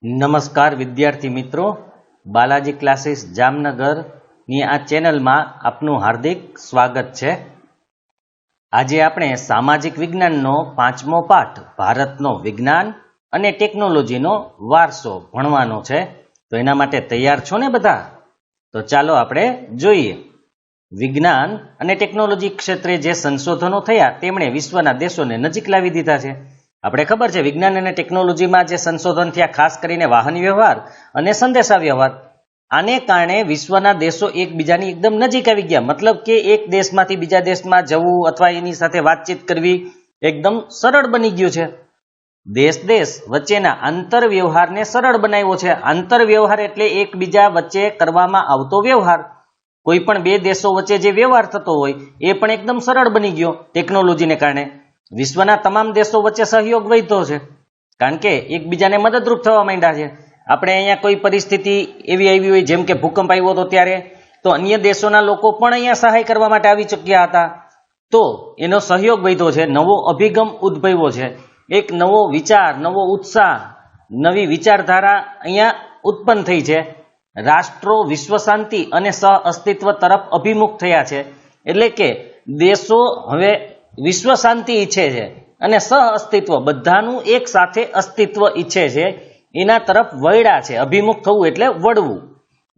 નમસ્કાર વિદ્યાર્થી મિત્રો, બાલાજી ક્લાસીસ જામનગરની આ ચેનલમાં આપનું હાર્દિક સ્વાગત છે। આજે આપણે સામાજિક વિજ્ઞાનનો 5મો પાઠ ભારતનો વિજ્ઞાન અને ટેકનોલોજીનો વારસો ભણવાનો છે। તો એના માટે તૈયાર છો ને બધા? તો ચાલો આપણે જોઈએ। વિજ્ઞાન અને ટેકનોલોજી ક્ષેત્રે જે સંશોધનો થયા તેમણે વિશ્વના દેશોને નજીક લાવી દીધા છે। આપણે ખબર છે વિજ્ઞાન અને ટેકનોલોજીમાં જે સંશોધન થયા, ખાસ કરીને વાહન વ્યવહાર અને સંદેશા વ્યવહાર, આને કારણે વિશ્વના દેશો એકબીજાની એકદમ નજીક આવી ગયા। મતલબ કે એક દેશમાંથી બીજા દેશમાં જવું અથવા એની સાથે વાતચીત કરવી એકદમ સરળ બની ગયું છે। દેશ વચ્ચેના આંતર વ્યવહારને સરળ બનાવ્યો છે। આંતર વ્યવહાર એટલે એકબીજા વચ્ચે કરવામાં આવતો વ્યવહાર। કોઈ પણ બે દેશો વચ્ચે જે વ્યવહાર થતો હોય એ પણ એકદમ સરળ બની ગયો ટેકનોલોજીને કારણે। વિશ્વના તમામ દેશો વચ્ચે સહયોગ વધ્યો છે, કારણ કે એકબીજાને મદદરૂપ થવા માંડ્યા છે। આપણે અહીંયા કોઈ પરિસ્થિતિ એવી આવી હોય, જેમ કે ભૂકંપ આવ્યો હતો ત્યારે, તો અન્ય દેશોના લોકો પણ અહીંયા સહાય કરવા માટે આવી ચૂક્યા હતા। તો એનો સહયોગ વધ્યો છે, નવો અભિગમ ઉદ્ભવ્યો છે, એક નવો વિચાર, નવો ઉત્સાહ, નવી વિચારધારા અહીંયા ઉત્પન્ન થઈ છે। રાષ્ટ્રો વિશ્વ શાંતિ અને સહ અસ્તિત્વ તરફ અભિમુખ થયા છે। એટલે કે દેશો હવે વિશ્વ શાંતિ ઈચ્છે છે અને સહ અસ્તિત્વ, બધાનું એક સાથે અસ્તિત્વ ઈચ્છે છે, એના તરફ વળ્યા છે। અભિમુખ થવું એટલે વળવું।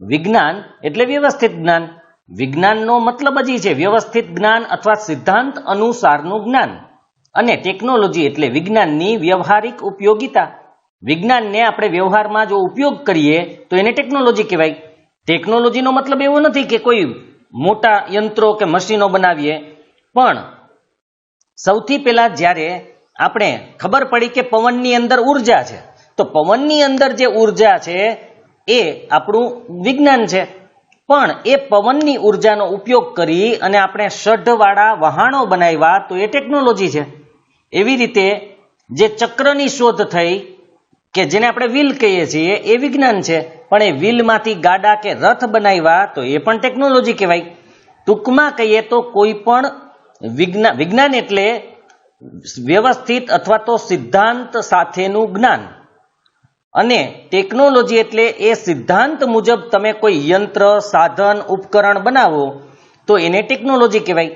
વિજ્ઞાન એટલે વ્યવસ્થિત જ્ઞાન। વિજ્ઞાનનો મતલબ જ છે વ્યવસ્થિત જ્ઞાન અથવા સિદ્ધાંત અનુસારનું જ્ઞાન। અને ટેકનોલોજી એટલે વિજ્ઞાનની વ્યવહારિક ઉપયોગિતા। વિજ્ઞાનને આપણે વ્યવહારમાં જો ઉપયોગ કરીએ તો એને ટેકનોલોજી કહેવાય। ટેકનોલોજીનો મતલબ એવો નથી કે કોઈ મોટા યંત્રો કે મશીનો બનાવીએ, પણ સૌથી પહેલા જ્યારે આપણે ખબર પડી કે પવનની અંદર ઉર્જા છે, તો પવનની અંદર જે ઉર્જા છે એ આપણું વિજ્ઞાન છે। પણ એ પવનની ઉર્જાનો ઉપયોગ કરી અને આપણે ષઢવાળા વહાણો બનાવ્યા તો એ ટેકનોલોજી છે। એવી રીતે જે ચક્રની શોધ થઈ, કે જેને આપણે વ્હીલ કહીએ છીએ, એ વિજ્ઞાન છે। પણ એ વ્હીલમાંથી ગાડા કે રથ બનાવ્યા તો એ પણ ટેકનોલોજી કહેવાય। ટૂંકમાં કહીએ તો કોઈ પણ વિજ્ઞાન એટલે વ્યવસ્થિત અથવા તો સિદ્ધાંત સાથેનું જ્ઞાન, અને ટેકનોલોજી એટલે એ સિદ્ધાંત મુજબ તમે કોઈ યંત્ર, સાધન, ઉપકરણ બનાવો તો એને ટેકનોલોજી કહેવાય।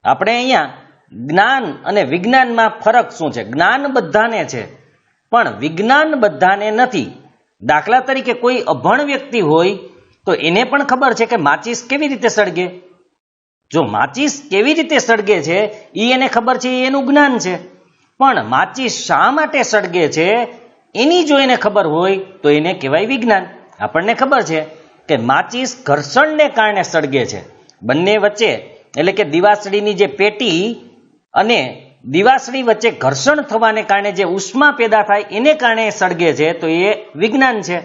આપણે અહીંયા જ્ઞાન અને વિજ્ઞાનમાં ફરક શું છે? જ્ઞાન બધાને છે, પણ વિજ્ઞાન બધાને નથી। દાખલા તરીકે કોઈ અભણ વ્યક્તિ હોય તો એને પણ ખબર છે કે માચિસ કેવી રીતે સળગે। જો માચિસ કેવી રીતે સળગે છે એ એને ખબર છે, એનું જ્ઞાન છે। પણ માચિસ શા માટે સળગે છે એની જો એને ખબર હોય તો એને કહેવાય વિજ્ઞાન। આપણને ખબર છે કે માચિસ ઘર્ષણને કારણે સળગે છે। બંને વચ્ચે એટલે કે દિવાસળીની જે પેટી અને દિવાસળી વચ્ચે ઘર્ષણ થવાને કારણે જે ઉષ્મા પેદા થાય એને કારણે સળગે છે, તો એ વિજ્ઞાન છે।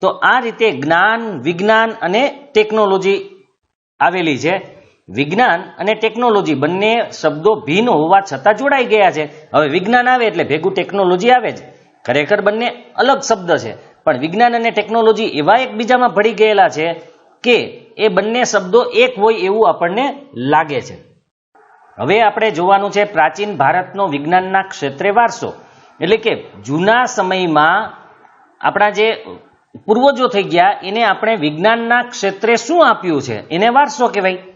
તો આ રીતે જ્ઞાન, વિજ્ઞાન અને ટેકનોલોજી આવેલી છે। વિજ્ઞાન અને ટેકનોલોજી બંને શબ્દો ભિન્ન હોવા છતાં જોડાઈ ગયા છે। હવે વિજ્ઞાન આવે એટલે ભેગું ટેકનોલોજી આવે જ। ખરેખર બંને અલગ શબ્દ છે, પણ વિજ્ઞાન અને ટેકનોલોજી એવા એકબીજામાં ભળી ગયેલા છે કે એ બંને શબ્દો એક હોય એવું આપણને લાગે છે। હવે આપણે જોવાનું છે પ્રાચીન ભારતનો વિજ્ઞાનના ક્ષેત્રે વારસો। એટલે કે જૂના સમયમાં આપણા જે પૂર્વજો થઈ ગયા એને આપણે વિજ્ઞાનના ક્ષેત્રે શું આપ્યું છે એને વારસો કહેવાય।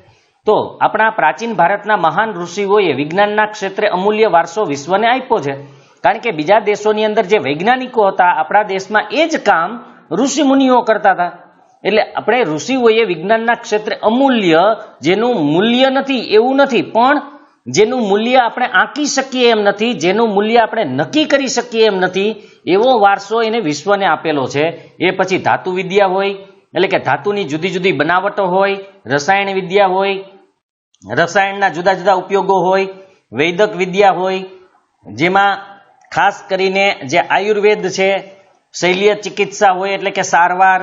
તો આપણા પ્રાચીન ભારતના મહાન ઋષિઓએ વિજ્ઞાનના ક્ષેત્રે અમૂલ્ય વારસો વિશ્વને આપ્યો છે। કારણ કે બીજા દેશોની અંદર જે વૈજ્ઞાનિકો હતા, આપણા દેશમાં એ જ કામ ઋષિ મુનિઓ કરતા હતા। એટલે આપણે ઋષિઓએ વિજ્ઞાનના ક્ષેત્રે અમૂલ્ય, જેનું મૂલ્ય નથી એવું નથી, પણ જેનું મૂલ્ય આપણે આંકી શકીએ એમ નથી, જેનું મૂલ્ય આપણે નક્કી કરી શકીએ એમ નથી, એવો વારસો એને વિશ્વને આપેલો છે। એ પછી ધાતુ વિદ્યા હોય, એટલે કે ધાતુની જુદી જુદી બનાવટો હોય, રસાયણ વિદ્યા હોય, રસાયણના જુદા જુદા ઉપયોગો હોય, વૈદક વિદ્યા હોય, જેમાં ખાસ કરીને જે આયુર્વેદ છે, શૈલ્ય ચિકિત્સા હોય એટલે કે સારવાર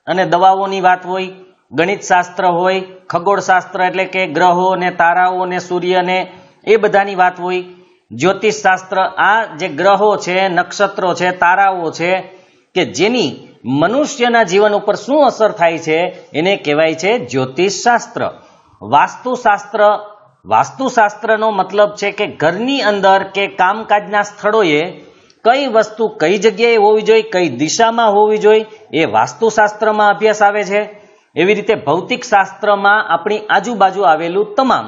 અને દવાઓની વાત હોય, ગણિત શાસ્ત્ર હોય, ખગોળશાસ્ત્ર એટલે કે ગ્રહો ને તારાઓ ને સૂર્ય ને એ બધાની વાત હોય, જ્યોતિષ શાસ્ત્ર, આ જે ગ્રહો છે, નક્ષત્રો છે, તારાઓ છે, કે જેની મનુષ્યના જીવન ઉપર શું અસર થાય છે એને કહેવાય છે જ્યોતિષ શાસ્ત્ર। વાસ્તુશાસ્ત્ર, વાસ્તુશાસ્ત્રનો મતલબ છે કે ઘરની અંદર કે કામકાજના સ્થળોએ કઈ વસ્તુ કઈ જગ્યાએ હોવી જોઈએ, કઈ દિશામાં હોવી જોઈએ, એ વાસ્તુશાસ્ત્રમાં અભ્યાસ આવે છે. એવી રીતે ભૌતિક શાસ્ત્રમાં આપણી આજુબાજુ આવેલું તમામ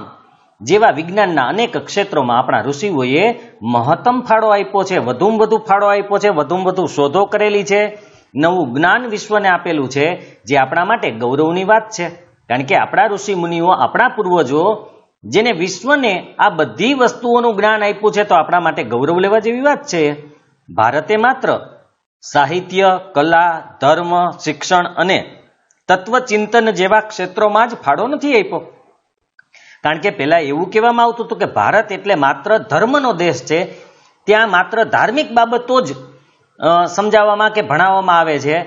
જેવા વિજ્ઞાનના અનેક ક્ષેત્રોમાં આપણા ઋષિઓએ મહત્તમ ફાળો આપ્યો છે, વધુમાં વધુ ફાળો આપ્યો છે, વધુમાં વધુ શોધો કરેલી છે, નવું જ્ઞાન વિશ્વને આપેલું છે, જે આપણા માટે ગૌરવની વાત છે. કારણ કે આપણા ઋષિ મુનિઓ, આપણા પૂર્વજો જેને વિશ્વને આ બધી વસ્તુઓનું જ્ઞાન આપ્યું છે, તો આપણા માટે ગૌરવ લેવા જેવી વાત છે. ભારતે માત્ર સાહિત્ય, કલા, ધર્મ, શિક્ષણ અને તત્વચિંતન જેવા ક્ષેત્રોમાં જ ફાળો નથી આપ્યો. કારણ કે પહેલા એવું કહેવામાં આવતું હતું કે ભારત એટલે માત્ર ધર્મનો દેશ છે, ત્યાં માત્ર ધાર્મિક બાબતો જ સમજાવવામાં કે ભણાવવામાં આવે છે.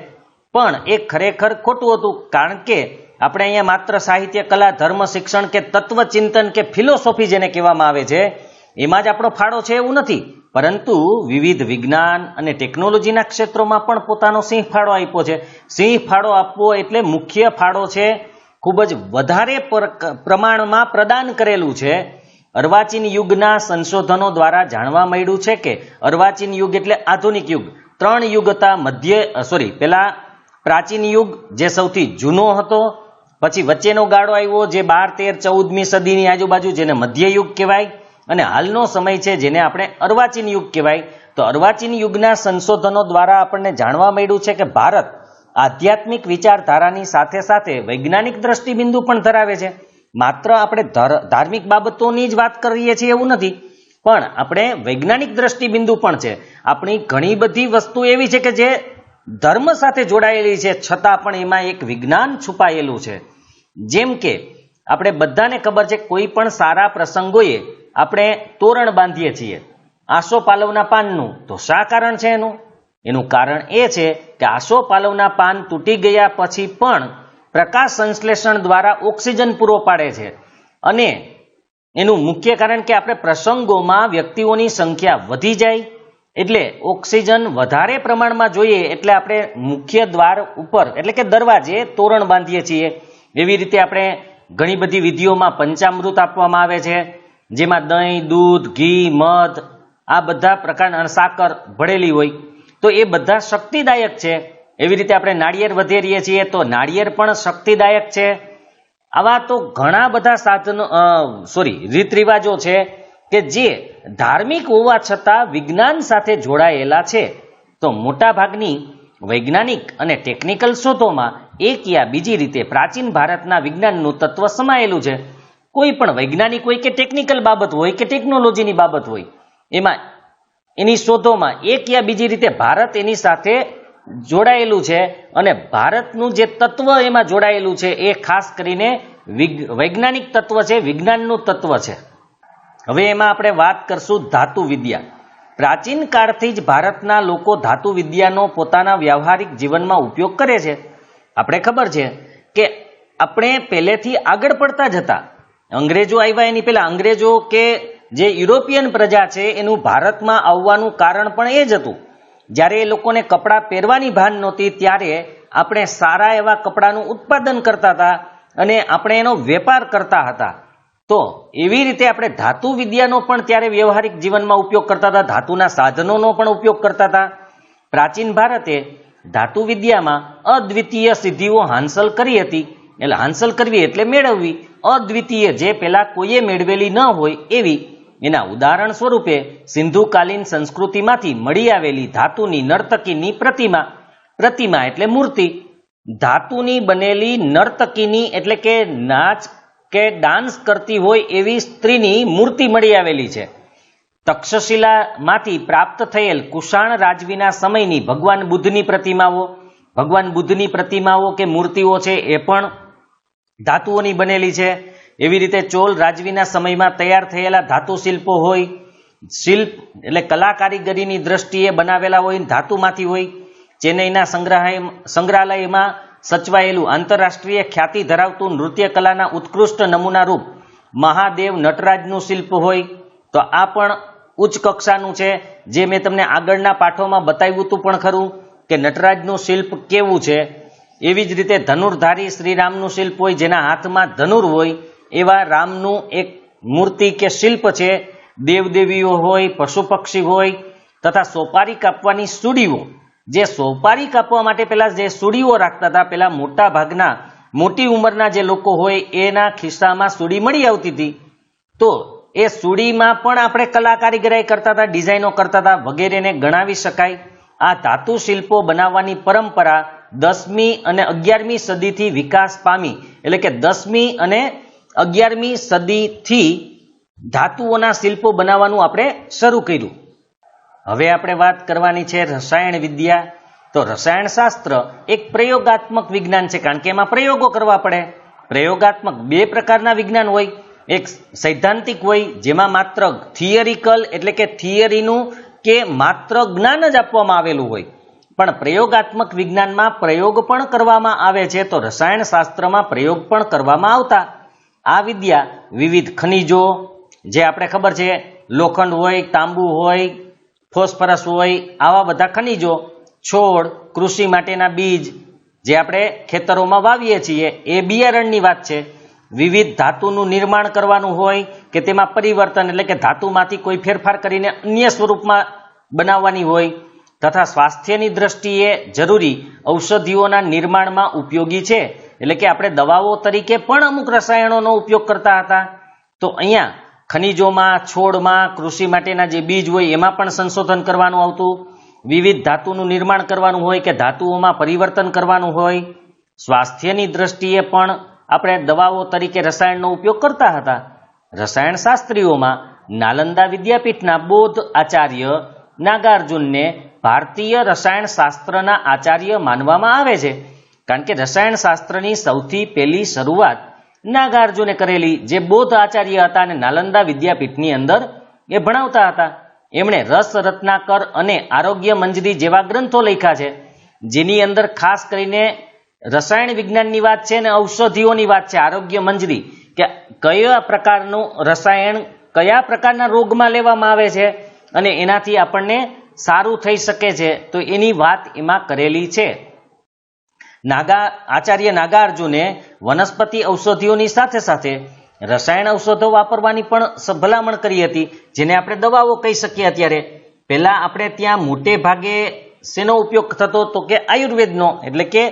પણ એ ખરેખર ખોટું હતું. કારણ કે આપણે અહીંયા માત્ર સાહિત્ય, કલા, ધર્મ, શિક્ષણ કે તત્વચિંતન કે ફિલોસોફી જેને કહેવામાં આવે છે એમાં જ આપણો ફાળો છે એવું નથી, પરંતુ વિવિધ વિજ્ઞાન અને ટેકનોલોજીના ક્ષેત્રોમાં પણ પોતાનો સિંહ ફાળો આપ્યો છે. સિંહ ફાળો આપવો એટલે મુખ્ય ફાળો છે, ખૂબ જ વધારે પ્રમાણમાં પ્રદાન કરેલું છે. અર્વાચીન યુગના સંશોધનો દ્વારા જાણવા મળ્યું છે કે અર્વાચીન યુગ એટલે આધુનિક યુગ. 3 યુગ હતા. પેલા પ્રાચીન યુગ જે સૌથી જૂનો હતો, પછી વચ્ચેનો ગાળો આવ્યો જે 12, 13, 14મી સદીની આજુબાજુ, જેને મધ્ય યુગ કહેવાય, અને હાલનો સમય છે જેને આપણે અર્વાચીન યુગ કહેવાય. તો અર્વાચીન યુગના સંશોધનો દ્વારા આપણને જાણવા મળ્યું છે કે ભારત આધ્યાત્મિક વિચારધારાની સાથે સાથે વૈજ્ઞાનિક દ્રષ્ટિબિંદુ પણ ધરાવે છે. માત્ર આપણે ધાર્મિક બાબતોની જ વાત કરીએ છીએ એવું નથી, પણ આપણે વૈજ્ઞાનિક દ્રષ્ટિબિંદુ પણ છે. આપણી ઘણી બધી વસ્તુ એવી છે કે જે ધર્મ સાથે જોડાયેલી છે, છતાં પણ એમાં એક વિજ્ઞાન છુપાયેલું છે. જેમ કે આપણે બધાને ખબર છે, કોઈ પણ સારા પ્રસંગોએ આપણે તોરણ બાંધીએ છીએ આસોપાલવના પાનનું. તો શા કારણ છે એનું કારણ એ છે કે આસોપાલવના પાન તૂટી ગયા પછી પણ પ્રકાશ સંશ્લેષણ દ્વારા ઓક્સિજન પૂરો પાડે છે. અને એનું મુખ્ય કારણ કે આપણે પ્રસંગોમાં વ્યક્તિઓની સંખ્યા વધી જાય એટલે ઓક્સિજન વધારે પ્રમાણમાં જોઈએ, એટલે આપણે મુખ્ય દ્વાર ઉપર એટલે કે દરવાજે તોરણ બાંધીએ છીએ. એવી રીતે આપણે ઘણી બધી વિધિઓમાં પંચામૃત આપવામાં આવે છે, જેમાં દહીં, દૂધ, ઘી, મધ આ બધા પ્રકારના સાકર ભળેલી હોય, તો એ બધા શક્તિદાયક છે. એવી રીતે આપણે નાળિયેર વધેરીએ છીએ તો નાળિયેર પણ શક્તિદાયક છે. આવા તો ઘણા બધા રીત રિવાજો છે કે જે ધાર્મિક હોવા છતાં વિજ્ઞાન સાથે જોડાયેલા છે. તો મોટા ભાગની વૈજ્ઞાનિક અને ટેકનિકલ શોધોમાં એક યા બીજી રીતે પ્રાચીન ભારતના વિજ્ઞાનનું તત્વ સમાયેલું છે. કોઈ પણ વૈજ્ઞાનિક હોય કે ટેકનિકલ બાબત હોય કે ટેકનોલોજીની બાબત હોય, એમાં એની શોધોમાં એક યા બીજી રીતે ભારત એની સાથે જોડાયેલું છે. અને ભારતનું જે તત્વ એમાં જોડાયેલું છે એ ખાસ કરીને વૈજ્ઞાનિક તત્વ છે, વિજ્ઞાનનું તત્વ છે. હવે એમાં આપણે વાત કરશું ધાતુ વિદ્યા. પ્રાચીન કાળથી જ ભારતના લોકો ધાતુ વિદ્યાનો પોતાના વ્યવહારિક જીવનમાં ઉપયોગ કરે છે. આપણે ખબર છે કે આપણે પહેલેથી આગળ પડતા જ હતા. અંગ્રેજો આવ્યા એની પહેલા અંગ્રેજો કે જે યુરોપિયન પ્રજા છે એનું ભારતમાં આવવાનું કારણ પણ એ જ હતું. જ્યારે એ લોકોને કપડાં પહેરવાની ભાન નહોતી, ત્યારે આપણે સારા એવા કપડાનું ઉત્પાદન કરતા હતા અને આપણે એનો વેપાર કરતા હતા. તો એવી રીતે આપણે ધાતુ વિદ્યાનો પણ ત્યારે વ્યવહારિક જીવનમાં ઉપયોગ કરતા હતા, ધાતુના સાધનોનો પણ ઉપયોગ કરતા હતા. પ્રાચીન ભારતે ધાતુ વિદ્યામાં અદ્વિતીય સિદ્ધિઓ હાંસલ કરી હતી. એટલે હાંસલ કરવી એટલે મેળવવી, અદ્વિતીય જે પેલા કોઈએ મેળવેલી ન હોય એવી. એના ઉદાહરણ સ્વરૂપે સિંધુકાલીન સંસ્કૃતિમાંથી મળી આવેલી ધાતુની નર્તકીની પ્રતિમા એટલે મૂર્તિ. ધાતુની બનેલી નર્તકીની એટલે કે નાચ કે ડાન્સ કરતી હોય એવી સ્ત્રીની મૂર્તિ મળી આવેલી છે. તક્ષશિલામાંથી પ્રાપ્ત થયેલ કુષાણ રાજવીના સમયની ભગવાન બુદ્ધની પ્રતિમાઓ કે મૂર્તિઓ છે એ પણ ધાતુઓની બનેલી છે. એવી રીતે ચોલ રાજવીના સમયમાં તૈયાર થયેલા ધાતુ શિલ્પો હોય, શિલ્પ એટલે કલા કારીગરીની દ્રષ્ટિએ બનાવેલા હોય, ધાતુમાંથી હોય. ચેન્નઈના સંગ્રહાલયમાં સચવાયેલું આંતરરાષ્ટ્રીય ખ્યાતિ ધરાવતું નૃત્ય કલાના ઉત્કૃષ્ટ નમૂના રૂપ મહાદેવ નટરાજનું શિલ્પ હોય, તો આ પણ ઉચ્ચ કક્ષાનું છે. જે મેં તમને આગળના પાઠોમાં બતાવ્યું હતું પણ ખરું કે નટરાજનું શિલ્પ કેવું છે. એવી જ રીતે ધનુર્ધારી શ્રીરામનું શિલ્પ હોય, જેના હાથમાં ધનુર હોય એવા રામનું એક મૂર્તિ કે શિલ્પ છે. દેવદેવીઓ હોય, પશુ પક્ષી હોય, તથા સોપારી કાપવાની સુડીઓ, જે સોપારી કાપવા માટે પેલા જે સુડીઓ રાખતા હતા, પેલા મોટા ભાગના મોટી ઉંમરના જે લોકો હોય એના ખિસ્સામાં સુડી મળી આવતી હતી, તો એ સુડીમાં પણ આપણે કલા કારીગરાઈ કરતા હતા, ડિઝાઇનો કરતા હતા વગેરેને ગણાવી શકાય. આ ધાતુ શિલ્પો બનાવવાની પરંપરા 10મી અને 11મી સદીથી વિકાસ પામી, એટલે કે 10મી અને 11મી સદીથી ધાતુઓના શિલ્પો બનાવવાનું આપણે શરૂ કર્યું. હવે આપણે વાત કરવાની છે રસાયણ વિદ્યા. તો રસાયણ શાસ્ત્ર એક પ્રયોગાત્મક વિજ્ઞાન છે, કારણ કે એમાં પ્રયોગો કરવા પડે. પ્રયોગાત્મક બે પ્રકારના વિજ્ઞાન હોય, એક સૈદ્ધાંતિક હોય જેમાં માત્ર થિયરિકલ એટલે કે થિયરીનું કે માત્ર જ્ઞાન જ આપવામાં આવેલું હોય, પણ પ્રયોગાત્મક વિજ્ઞાનમાં પ્રયોગ પણ કરવામાં આવે છે. તો રસાયણ શાસ્ત્રમાં પ્રયોગ પણ કરવામાં આવતા. આ વિદ્યા વિવિધ ખનિજો, જે આપણે ખબર છે લોખંડ હોય, તાંબુ હોય, ફોસ્ફરસ હોય, આવા બધા ખનિજો, છોડ, કૃષિ માટેના બીજ જે આપણે ખેતરોમાં વાવીએ છીએ એ બિયારણની વાત છે. વિવિધ ધાતુનું નિર્માણ કરવાનું હોય કે તેમાં પરિવર્તન એટલે કે ધાતુમાંથી કોઈ ફેરફાર કરીને અન્ય સ્વરૂપમાં બનાવવાની હોય, તથા સ્વાસ્થ્યની દ્રષ્ટિએ જરૂરી ઔષધિઓના નિર્માણમાં ઉપયોગી છે, એટલે કે આપણે દવાઓ તરીકે પણ અમુક રસાયણોનો ઉપયોગ કરતા હતા. તો અહીંયા ખનિજોમાં, છોડમાં, કૃષિ માટેના જે બીજ હોય એમાં પણ સંશોધન કરવાનું આવતું. વિવિધ ધાતુનું નિર્માણ કરવાનું હોય કે ધાતુઓમાં પરિવર્તન કરવાનું હોય. સ્વાસ્થ્યની દ્રષ્ટિએ પણ આપણે દવાઓ તરીકે રસાયણનો ઉપયોગ કરતા હતા. રસાયણ શાસ્ત્રીઓમાં નાલંદા વિદ્યાપીઠના બૌદ્ધ આચાર્ય નાગાર્જુનને ભારતીય રસાયણ શાસ્ત્રના આચાર્ય માનવામાં આવે છે, કારણ કે રસાયણ શાસ્ત્રની સૌથી પહેલી શરૂઆત નાગાર્જુને કરેલી, જે બૌદ્ધ આચાર્ય હતા અને નાલંદા વિદ્યાપીઠની અંદર એ ભણાવતા હતા. એમણે રસ રત્નાકર અને આરોગ્ય મંજરી જેવા ગ્રંથો લખ્યા છે, જેની અંદર ખાસ કરીને રસાયણ વિજ્ઞાનની વાત છે અને ઔષધિઓની વાત છે. આરોગ્ય મંજરી કે કયા પ્રકારનું રસાયણ કયા પ્રકારના રોગમાં લેવામાં આવે છે અને એનાથી આપણને સારું થઈ શકે છે, તો એની વાત એમાં કરેલી છે. આચાર્ય નાગાર્જુને વનસ્પતિ ઔષધિઓની સાથે સાથે રસાયણ ઔષધો વાપરવાની પણ ભલામણ કરી હતી, જેને આપણે દવાઓ કહી શકીએ. અત્યારે પહેલા આપણે ત્યાં મોટે ભાગે શેનો ઉપયોગ થતો હતો કે આયુર્વેદનો, એટલે કે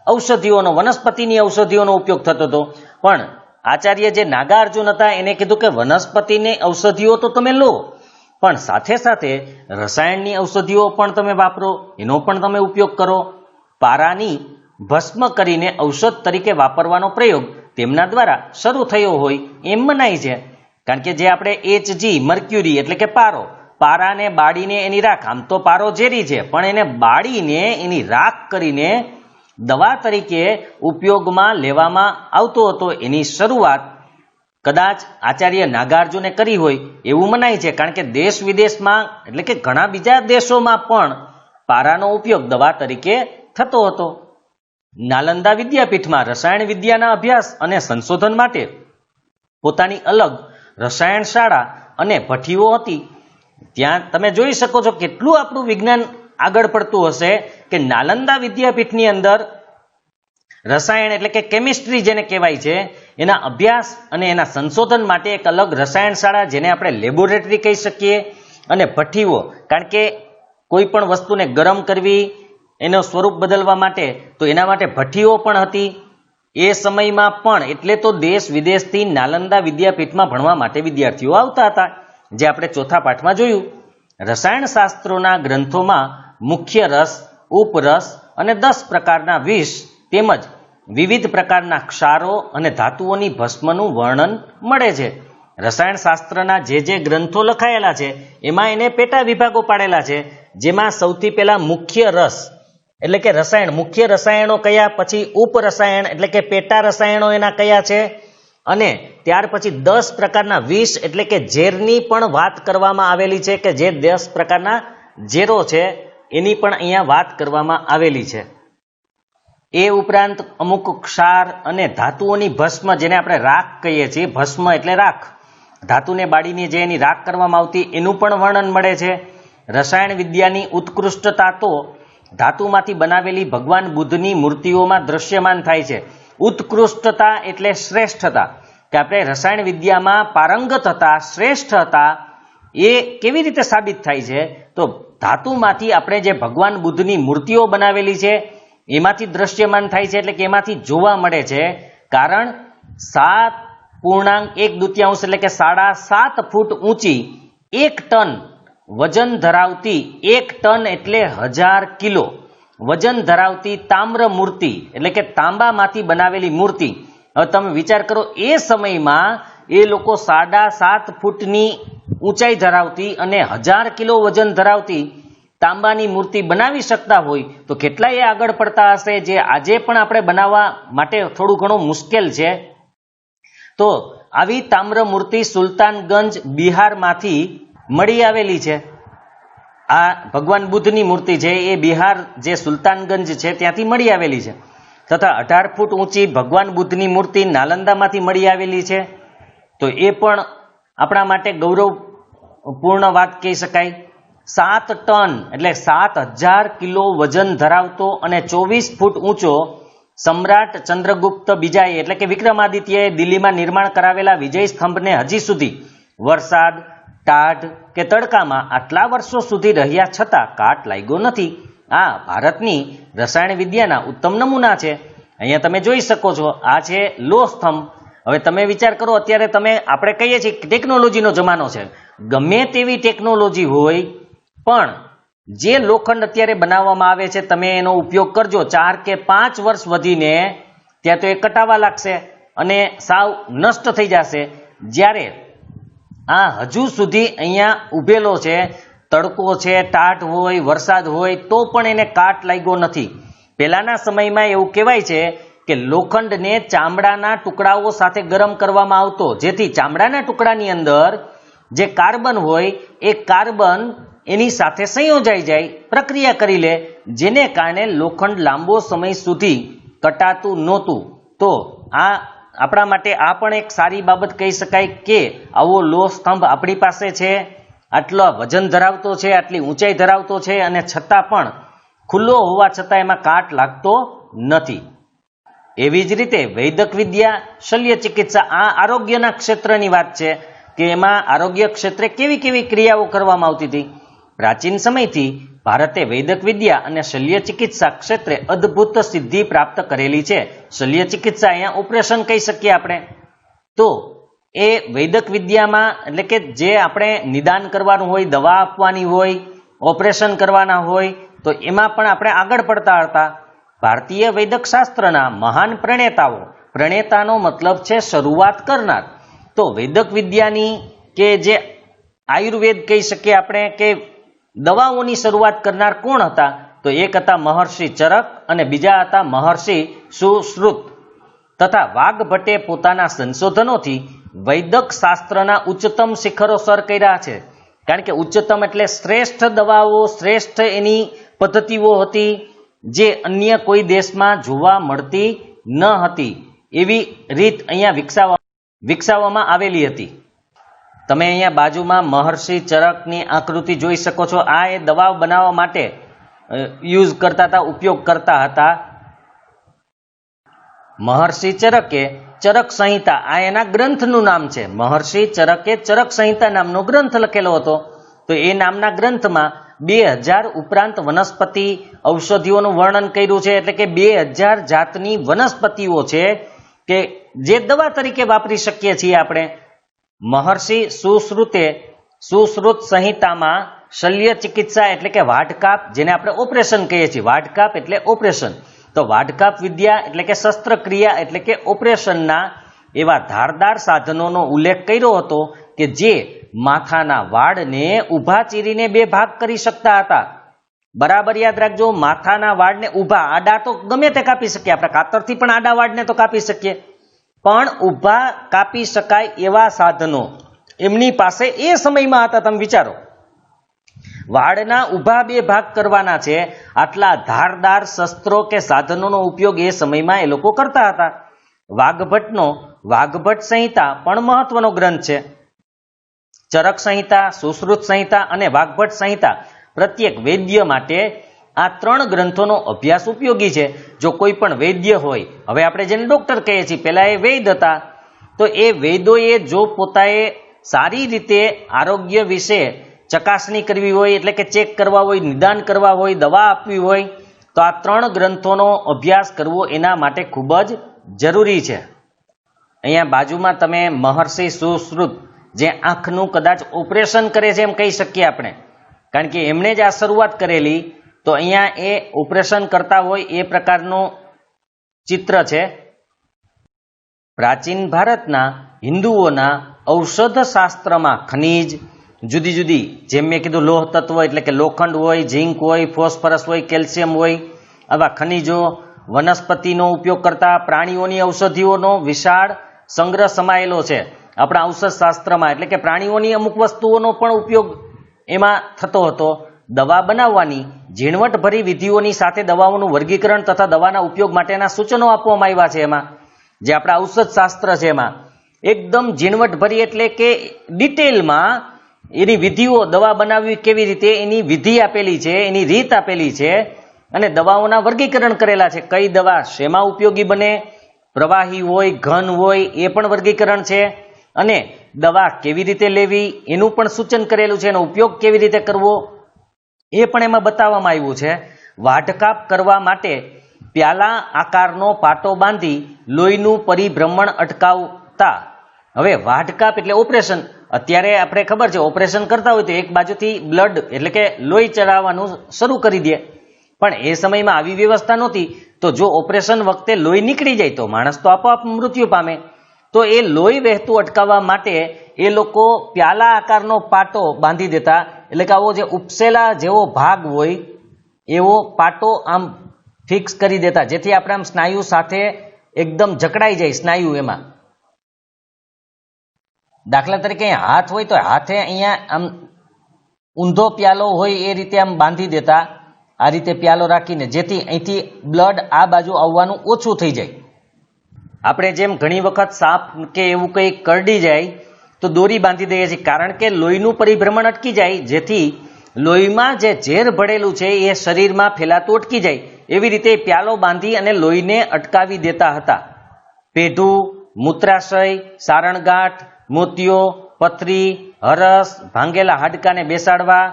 ઔષધિઓનો, વનસ્પતિની ઔષધિઓનો ઉપયોગ થતો હતો. પણ આચાર્ય જે નાગાર્જુન હતા એને કીધું કે વનસ્પતિની ઔષધિઓ તો તમે લો, પણ સાથે સાથે રસાયણની ઔષધિઓ પણ તમે વાપરો, એનો પણ તમે ઉપયોગ કરો. પારાની ભસ્મ કરીને ઔષધ તરીકે વાપરવાનો પ્રયોગ તેમના દ્વારા શરૂ થયો હોય એમ મનાય છે, કારણ કે જે આપણે HG મર્ક્યુરી એટલે કે પારાને બાળીને એની રાખ, આમ તો પારો ઝેરી છે પણ એને બાળીને એની રાખ કરીને દવા તરીકે ઉપયોગમાં લેવામાં આવતો હતો. એની શરૂઆત કદાચ આચાર્ય નાગાર્જુને કરી હોય એવું મનાય છે, કારણ કે દેશ વિદેશમાં એટલે કે ઘણા બીજા દેશોમાં પણ પારાનો ઉપયોગ દવા તરીકે થતો હતો. નાલંદા વિદ્યાપીઠમાં રસાયણ વિદ્યાના અભ્યાસ અને સંશોધન માટે પોતાની અલગ રસાયણ શાળા અને ભઠ્ઠીઓ હતી. ત્યાં તમે જોઈ શકો છો કેટલું આપણું વિજ્ઞાન આગળ પડતું હશે કે નાલંદા વિદ્યાપીઠની અંદર રસાયણ એટલે કે કેમિસ્ટ્રી જેને કહેવાય છે એના અભ્યાસ અને એના સંશોધન માટે એક અલગ રસાયણ શાળા, જેને આપણે લેબોરેટરી કહી શકીએ, અને ભઠ્ઠીઓ, કારણ કે કોઈ પણ વસ્તુને ગરમ કરવી, એનો સ્વરૂપ બદલવા માટે તો એના માટે ભઠ્ઠીઓ પણ હતી એ સમયમાં પણ. એટલે તો દેશ વિદેશથી નાલંદા વિદ્યાપીઠમાં ભણવા માટે વિદ્યાર્થીઓ આવતા હતા, જે આપણે ચોથા પાઠમાં જોયું. રસાયણ શાસ્ત્રોના ગ્રંથોમાં મુખ્ય રસ, ઉપરસ અને 10 પ્રકારના વિષ તેમજ વિવિધ પ્રકારના ક્ષારો અને ધાતુઓની ભસ્મનું વર્ણન મળે છે. રસાયણ શાસ્ત્રના જે ગ્રંથો લખાયેલા છે એમાં એને પેટા વિભાગો પાડેલા છે, જેમાં સૌથી પહેલા મુખ્ય રસ એટલે કે રસાયણ, મુખ્ય રસાયણો કયા, પછી ઉપરસાયણ એટલે કે પેટા રસાયણો એના કયા છે, અને ત્યાર પછી 10 પ્રકારના વિષ એટલે કે ઝેરની પણ વાત કરવામાં આવેલી છે, કે જે 10 પ્રકારના ઝેરો છે એની પણ અહીંયા વાત કરવામાં આવેલી છે. એ ઉપરાંત અમુક ક્ષાર અને ધાતુઓની ભસ્મ, જેને આપણે રાખ કહીએ છીએ, ભસ્મ એટલે રાખ, ધાતુને બાળીને જે એની રાખ કરવામાં આવતી એનું પણ વર્ણન મળે છે. રસાયણ વિદ્યાની ઉત્કૃષ્ટતા તો ધાતુમાંથી બનાવેલી ભગવાન બુદ્ધની મૂર્તિઓમાં દ્રશ્યમાન થાય છે. ઉત્કૃષ્ટતા એટલે શ્રેષ્ઠતા, કે આપણે રસાયણ વિદ્યામાં પારંગત હતા, શ્રેષ્ઠ હતા, એ કેવી રીતે સાબિત થાય છે? તો ધાતુમાંથી આપણે જે ભગવાન બુદ્ધની મૂર્તિઓ બનાવેલી છે એમાંથી દ્રશ્યમાન થાય છે, એટલે કે એમાંથી જોવા મળે છે. કારણ 7.1 એટલે કે 7.5 ફૂટ ઊંચી 1 ટન વજન ધરાવતી, 1 ટન એટલે 1000 કિલો વજન ધરાવતી તામ્ર મૂર્તિ એટલે કે તાંબામાંથી બનાવેલી મૂર્તિ. હવે તમે વિચાર કરો, એ સમયમાં એ લોકો 7.5 ફૂટની ઊંચાઈ ધરાવતી અને 1000 કિલો વજન ધરાવતી તાંબાની મૂર્તિ બનાવી શકતા હોય તો કેટલા એ આગળ પડતા હશે, જે આજે પણ આપણે બનાવવા માટે થોડું ઘણું મુશ્કેલ છે. તો આવી તામ્ર મૂર્તિ સુલતાનગંજ બિહારમાંથી મળી આવેલી છે. આ ભગવાન બુદ્ધની મૂર્તિ છે એ બિહાર જે સુલતાનગંજ છે ત્યાંથી મળી આવેલી છે. તથા 18 ફૂટ ઊંચી ભગવાન બુદ્ધની મૂર્તિ નાલંદામાંથી મળી આવેલી છે. તો એ પણ આપણા માટે ગૌરવપૂર્ણ વાત કહી શકાય. 7 ટન એટલે 7000 કિલો વજન ધરાવતો અને 24 ફૂટ ઊંચો સમ્રાટ ચંદ્રગુપ્ત બીજાએ એટલે કે વિક્રમાદિત્યએ દિલ્હીમાં નિર્માણ કરાવેલા વિજય સ્તંભને હજી સુધી વરસાદ, ટાઢ કે તડકામાં આટલા વર્ષો સુધી રહ્યા છતાં કાટ લાગ્યો નથી. આ ભારતની રસાયણ વિદ્યાના ઉત્તમ નમૂના છે. અહીંયા તમે જોઈ શકો છો, આ છે લોહ સ્તંભ. હવે તમે વિચાર કરો, અત્યારે આપણે કહીએ છીએ કે ટેકનોલોજીનો જમાનો છે, ગમે તેવી ટેકનોલોજી હોય પણ જે લોખંડ અત્યારે બનાવવામાં આવે છે તમે એનો ઉપયોગ કરજો, 4 કે 5 વર્ષ વધીને ત્યાં તો એ કટાવા લાગશે અને સાવ નષ્ટ થઈ જશે. જ્યારે આ હજુ સુધી અહીંયા ઉભેલો છે, તડકો છે, ટાઢ હોય, વરસાદ હોય તો પણ એને કાટ લાગ્યો નથી. પહેલાના સમયમાં એવું કહેવાય છે કે લોખંડને ચામડાના ટુકડાઓ સાથે ગરમ કરવામાં આવતો, જેથી ચામડાના ટુકડાની અંદર જે કાર્બન હોય એ કાર્બન એની સાથે સંયોજાઈ જાય, પ્રક્રિયા કરી લે, જેને કારણે લોખંડ લાંબો સમય સુધી કટાતું નહોતું. તો આ આપણા માટે આ પણ એક સારી બાબત કહી શકાય કે આવો લોહ સ્તંભ આપણી પાસે છે, આટલો વજન ધરાવતો છે, આટલી ઊંચાઈ ધરાવતો છે અને છતાં પણ ખુલ્લો હોવા છતાં એમાં કાટ લાગતો નથી. એવી જ રીતે વૈદક વિદ્યા, શલ્ય ચિકિત્સા, આ આરોગ્યના ક્ષેત્રની વાત છે કે એમાં આરોગ્ય ક્ષેત્રે કેવી કેવી ક્રિયાઓ કરવામાં આવતી હતી. પ્રાચીન સમયથી ભારતે વૈદક વિદ્યા અને શલ્ય ચિકિત્સા ક્ષેત્રે અદ્ભુત સિદ્ધિ પ્રાપ્ત કરેલી છે. શલ્ય ચિકિત્સા અહીંયા ઓપરેશન કહી શકીએ આપણે. તો એ વૈદક વિદ્યામાં એટલે કે જે આપણે નિદાન કરવાનું હોય, દવા આપવાની હોય, ઓપરેશન કરવાના હોય તો એમાં પણ આપણે આગળ પડતા હતા. ભારતીય વૈદક શાસ્ત્રના મહાન પ્રણેતાનો મતલબ છે શરૂઆત કરનાર. તો વૈદક વિદ્યાની કે જે આયુર્વેદ કહી શકીએ આપણે કે દવાઓની શરૂઆત કરનાર કોણ હતા? તો એક હતા મહર્ષિ ચરક અને બીજા હતા મહર્ષિ સુશ્રુત. તથા વાઘભટ્ટે પોતાના સંશોધનોથી વૈદક શાસ્ત્રના ઉચ્ચતમ શિખરો સર કર્યા છે. કારણ કે ઉચ્ચતમ એટલે શ્રેષ્ઠ દવાઓ, શ્રેષ્ઠ એની પદ્ધતિઓ હતી જે અન્ય કોઈ દેશમાં જોવા મળતી ન હતી. એવી રીત અહીંયા વિકસાવવામાં આવેલી હતી. તમે અહીંયા બાજુમાં મહર્ષિ ચરકની આકૃતિ જોઈ શકો છો. આ એ દવાઓ બનાવવા માટે યુઝ કરતા હતા, ઉપયોગ કરતા હતા. મહર્ષિ ચરકે ચરક સંહિતા, આ એના ગ્રંથનું નામ છે. મહર્ષિ ચરકે ચરક સંહિતા નામનો ગ્રંથ લખેલો હતો. તો એ નામના ગ્રંથમાં 2000 ઉપરાંત વનસ્પતિ ઔષધિઓનું વર્ણન કર્યું છે. એટલે કે 2000 જાતની વનસ્પતિઓ છે કે જે દવા તરીકે વાપરી શકીએ છીએ આપણે. મહર્ષિ સુશ્રુત સંહિતામાં શલ્ય ચિકિત્સા એટલે કે વાઢકાપ, જેને આપણે ઓપરેશન કહીએ છીએ, વાઢકાપ એટલે ઓપરેશન. તો વાઢકાપ વિદ્યા એટલે કે શસ્ત્રક્રિયા એટલે કે ઓપરેશનના એવા ધારદાર સાધનોનો ઉલ્લેખ કર્યો હતો કે જે માથાના વાળને ઊભા ચીરીને 2 ભાગ કરી શકતા હતા. બરાબર યાદ રાખજો, માથાના વાળને ઊભા, આડા તો ગમે તે કાપી શકીએ આપણે, કાતરથી પણ આડા વાળને તો કાપી શકીએ, પણ ઊભા કાપી શકાય એવા સાધનો એમની પાસે એ સમયમાં હતા. તમે વિચારો, વાળના ઊભા 2 ભાગ કરવાના છે, આટલા ધારદાર શસ્ત્રો કે સાધનોનો ઉપયોગ એ સમયમાં એ લોકો કરતા હતા. વાઘભટ્ટ સંહિતા પણ મહત્વનો ગ્રંથ છે. ચરક સંહિતા, સુશ્રુત સંહિતા અને વાઘભટ્ટ સંહિતા પ્રત્યેક વૈદ્ય માટે આ 3 ગ્રંથોનો અભ્યાસ ઉપયોગી છે. જો કોઈ પણ વૈદ્ય હોય, હવે આપણે જેને ડોક્ટર કહીએ છીએ, પહેલા એ વૈદ હતા, તો એ વૈદોએ જો પોતાએ સારી રીતે આરોગ્ય વિશે ચકાસણી કરવી હોય એટલે કે ચેક કરવા હોય, નિદાન કરવા હોય, દવા આપવી હોય, તો આ 3 ગ્રંથોનો અભ્યાસ કરવો એના માટે ખૂબ જ જરૂરી છે. અહીંયા બાજુમાં તમે મહર્ષિ સુશ્રુત જે આંખનું કદાચ ઓપરેશન કરે છે એમ કહી શકીએ આપણે, કારણ કે એમણે જ આ શરૂઆત કરેલી. તો અહીંયા એ ઓપરેશન કરતા હોય એ પ્રકારનું ચિત્ર છે. પ્રાચીન ભારતના હિન્દુઓના ઔષધ શાસ્ત્રમાં ખનિજ જુદી જુદી, જેમ મેં કીધું લોહ તત્વ એટલે કે લોખંડ હોય, ઝીંક હોય, ફોસ્ફરસ હોય, કેલ્શિયમ હોય, આવા ખનિજો, વનસ્પતિનો ઉપયોગ કરતા પ્રાણીઓની ઔષધિઓનો વિશાળ સંગ્રહ સમાયેલો છે આપણા ઔષધ શાસ્ત્રમાં. એટલે કે પ્રાણીઓની અમુક વસ્તુઓનો પણ ઉપયોગ એમાં થતો હતો. દવા બનાવવાની ઝીણવટભરી વિધિઓની સાથે દવાઓનું વર્ગીકરણ તથા દવાના ઉપયોગ માટેના સૂચનો આપવામાં આવ્યા છે. એમાં જે આપણા ઔષધ શાસ્ત્ર છે એમાં એકદમ ઝીણવટભરી એટલે કે ડિટેલમાં એની વિધિઓ, દવા બનાવવી કેવી રીતે એની વિધિ આપેલી છે, એની રીત આપેલી છે, અને દવાઓના વર્ગીકરણ કરેલા છે. કઈ દવા શેમાં ઉપયોગી બને, પ્રવાહી હોય, ઘન હોય, એ પણ વર્ગીકરણ છે. અને દવા કેવી રીતે લેવી એનું પણ સૂચન કરેલું છે. એનો ઉપયોગ કેવી રીતે કરવો એ પણ એમાં બતાવવામાં આવ્યું છે. વાઢકાપ કરવા માટે પ્યાલા આકારનો પાટો બાંધી લોહીનું પરિભ્રમણ અટકાવતા. હવે વાઢકાપ એટલે ઓપરેશન. અત્યારે આપણે ખબર છે ઓપરેશન કરતા હોય તો એક બાજુથી બ્લડ એટલે કે લોહી ચડાવવાનું શરૂ કરી દે, પણ એ સમયમાં આવી વ્યવસ્થા નહોતી. તો જો ઓપરેશન વખતે લોહી નીકળી જાય તો માણસ તો આપોઆપ મૃત્યુ પામે. તો એ લોહી વહેતું અટકાવવા માટે એ લોકો પ્યાલા આકારનો પાટો બાંધી દેતા. એટલે કે આવો જે ઉપસેલા જેવો ભાગ હોય એવો પાટો આમ ફિક્સ કરી દેતા, જેથી આપણે આમ સ્નાયુ સાથે એકદમ જકડાઈ જાય સ્નાયુ એમાં. દાખલા તરીકે હાથ હોય તો હાથે અહીંયા આમ ઊંધો પ્યાલો હોય એ રીતે આમ બાંધી દેતા, આ રીતે પ્યાલો રાખીને, જેથી અહીંથી બ્લડ આ બાજુ આવવાનું ઓછું થઈ જાય. આપણે જેમ ઘણી વખત સાપ કે એવું કંઈ કરડી જાય તો દોરી બાંધી દઈએ છીએ, કારણ કે લોહીનું પરિભ્રમણ અટકી જાય, જેથી લોહીમાં જે ઝેર ભળેલું છે એ શરીરમાં ફેલાતું અટકી જાય. એવી રીતે પ્યાલો બાંધી અને લોહીને અટકાવી દેતા હતા. પેઢું, મૂત્રાશય, સારણગાંઠ, મોતિયો, પથરી, હરસ, ભાંગેલા હાડકાને બેસાડવા,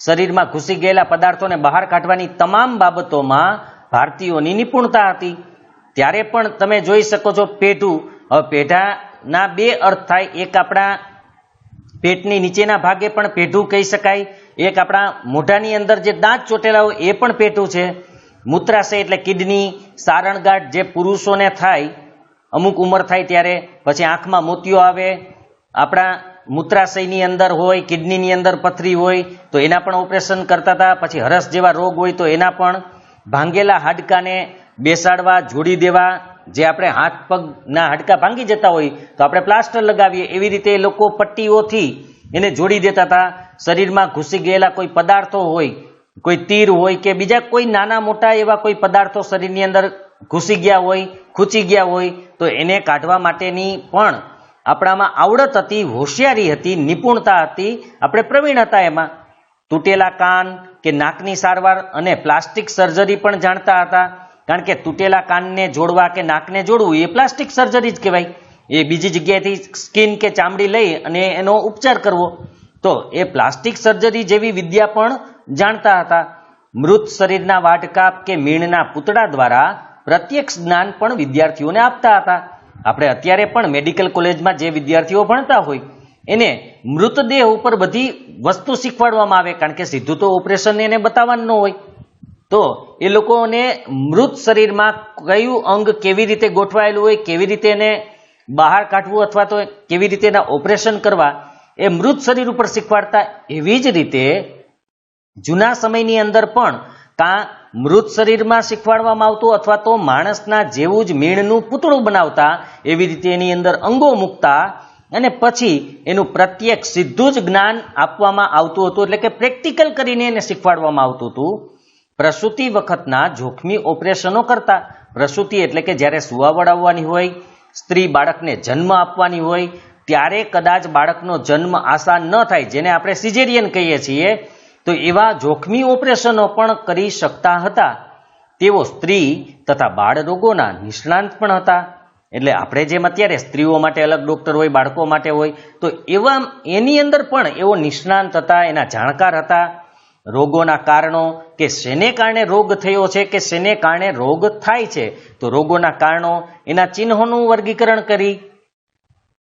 શરીરમાં ઘૂસી ગયેલા પદાર્થોને બહાર કાઢવાની તમામ બાબતોમાં ભારતીયોની નિપુણતા હતી. ત્યારે પણ તમે જોઈ શકો છો પેઢું. હવે પેઢાના 2 અર્થ થાય. એક આપણા પેટની નીચેના ભાગે પણ પેઢું કહી શકાય, એક આપણા મોઢાની અંદર જે દાંત ચોટેલા હોય એ પણ પેઢું છે. મૂત્રાશય એટલે કિડની, સારણગાંઠ જે પુરુષોને થાય અમુક ઉંમર થાય ત્યારે, પછી આંખમાં મોતિયો આવે, આપણા મૂત્રાશયની અંદર હોય, કિડનીની અંદર પથરી હોય તો એના પણ ઓપરેશન કરતા હતા. પછી હરસ જેવા રોગ હોય તો એના પણ, ભાંગેલા હાડકાને બેસાડવા, જોડી દેવા, જે આપણે હાથ પગના હાડકા ભાંગી જતા હોય તો આપણે પ્લાસ્ટર લગાવીએ એવી રીતે એ લોકો પટ્ટીઓથી એને જોડી દેતા હતા. શરીરમાં ઘૂસી ગયેલા કોઈ પદાર્થો હોય, કોઈ તીર હોય કે બીજા કોઈ નાના મોટા એવા કોઈ પદાર્થો શરીરની અંદર ઘૂસી ગયા હોય, ખૂંચી ગયા હોય તો એને કાઢવા માટેની પણ આપણામાં આવડત હતી, હોશિયારી હતી, નિપુણતા હતી, આપણે પ્રવીણ હતા એમાં. તૂટેલા કાન કે નાકની સારવાર અને પ્લાસ્ટિક સર્જરી પણ જાણતા હતા, કારણ કે તૂટેલા કાનને જોડવા કે નાકને જોડવું એ પ્લાસ્ટિક સર્જરી જ કહેવાય. એ બીજી જગ્યાએથી સ્કિન કે ચામડી લઈ અને એનો ઉપચાર કરવો, તો એ પ્લાસ્ટિક સર્જરી જેવી વિદ્યા પણ જાણતા હતા. મૃત શરીરના વાઢકાપ કે મીણના પૂતળા દ્વારા પ્રત્યક્ષ જ્ઞાન પણ વિદ્યાર્થીઓને આપતા હતા. આપણે અત્યારે પણ મેડિકલ કોલેજમાં જે વિદ્યાર્થીઓ ભણતા હોય એને મૃતદેહ ઉપર બધી વસ્તુ શીખવાડવામાં આવે, કારણ કે સીધું તો ઓપરેશન એને બતાવવાનું ન હોય. તો એ લોકોને મૃત શરીરમાં કયું અંગ કેવી રીતે ગોઠવાયેલું હોય, કેવી રીતે એને બહાર કાઢવું અથવા તો કેવી રીતે એના ઓપરેશન કરવા એ મૃત શરીર ઉપર શીખવાડતા. એવી જ રીતે જૂના સમયની અંદર પણ કાં મૃત શરીરમાં શીખવાડવામાં આવતું અથવા તો માણસના જેવું જ મીણનું પૂતળું બનાવતા, એવી રીતે એની અંદર અંગો મૂકતા અને પછી એનું પ્રત્યક્ષ સીધું જ જ્ઞાન આપવામાં આવતું હતું, એટલે કે પ્રેક્ટિકલ કરીને એને શીખવાડવામાં આવતું હતું. પ્રસૂતિ વખતના જોખમી ઓપરેશનો કરતા. પ્રસૂતિ એટલે કે જ્યારે સુવાવડાવવાની હોય, સ્ત્રી બાળકને જન્મ આપવાની હોય ત્યારે કદાચ બાળકનો જન્મ આસાન ન થાય, જેને આપણે સિઝેરિયન કહીએ છીએ, તો એવા જોખમી ઓપરેશનો પણ કરી શકતા હતા. તેઓ સ્ત્રી તથા બાળ રોગોના નિષ્ણાંત પણ હતા. એટલે આપણે જેમ અત્યારે સ્ત્રીઓ માટે અલગ ડોક્ટર હોય, બાળકો માટે હોય, તો એવા એની અંદર પણ એવો નિષ્ણાંત હતા, એના જાણકાર હતા. રોગોના કારણો કે શેને કારણે રોગ થયો છે કે શેને કારણે રોગ થાય છે, તો રોગોના કારણો, એના ચિહ્નોનું વર્ગીકરણ કરી,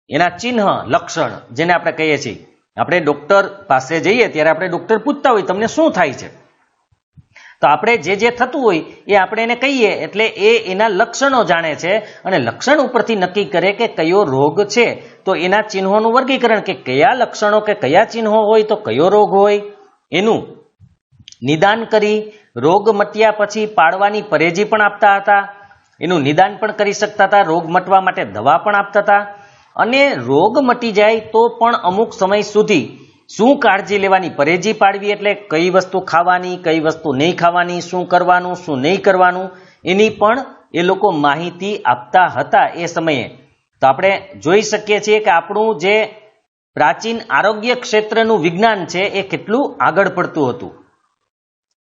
એના ચિહ્ન, લક્ષણ જેને આપણે કહીએ છીએ. આપણે ડોક્ટર પાસે જઈએ ત્યારે આપણે ડોક્ટર પૂછતા હોય તમને શું થાય છે, તો આપણે જે થતું હોય એ આપણે એને કહીએ એટલે એ એના લક્ષણો જાણે છે અને લક્ષણ ઉપરથી નક્કી કરે કે કયો રોગ છે. તો એના ચિહ્નોનું વર્ગીકરણ કે કયા લક્ષણો કે કયા ચિહ્નો હોય તો કયો રોગ હોય, એનું નિદાન કરી રોગ મટ્યા પછી પાડવાની પરેજી પણ આપતા હતા. એનું નિદાન પણ કરી શકતા હતા, રોગ મટવા માટે દવા પણ આપતા હતા. અને રોગ મટી જાય તો પણ અમુક સમય સુધી શું કાળજી લેવાની, પરેજી પાડવી એટલે કઈ વસ્તુ ખાવાની, કઈ વસ્તુ નહીં ખાવાની, શું કરવાનું, શું નહીં કરવાનું, એની પણ એ લોકો માહિતી આપતા હતા એ સમયે. તો આપણે જોઈ શકીએ છીએ કે આપણું જે પ્રાચીન આરોગ્ય ક્ષેત્રનું વિજ્ઞાન છે એ કેટલું આગળ પડતું હતું.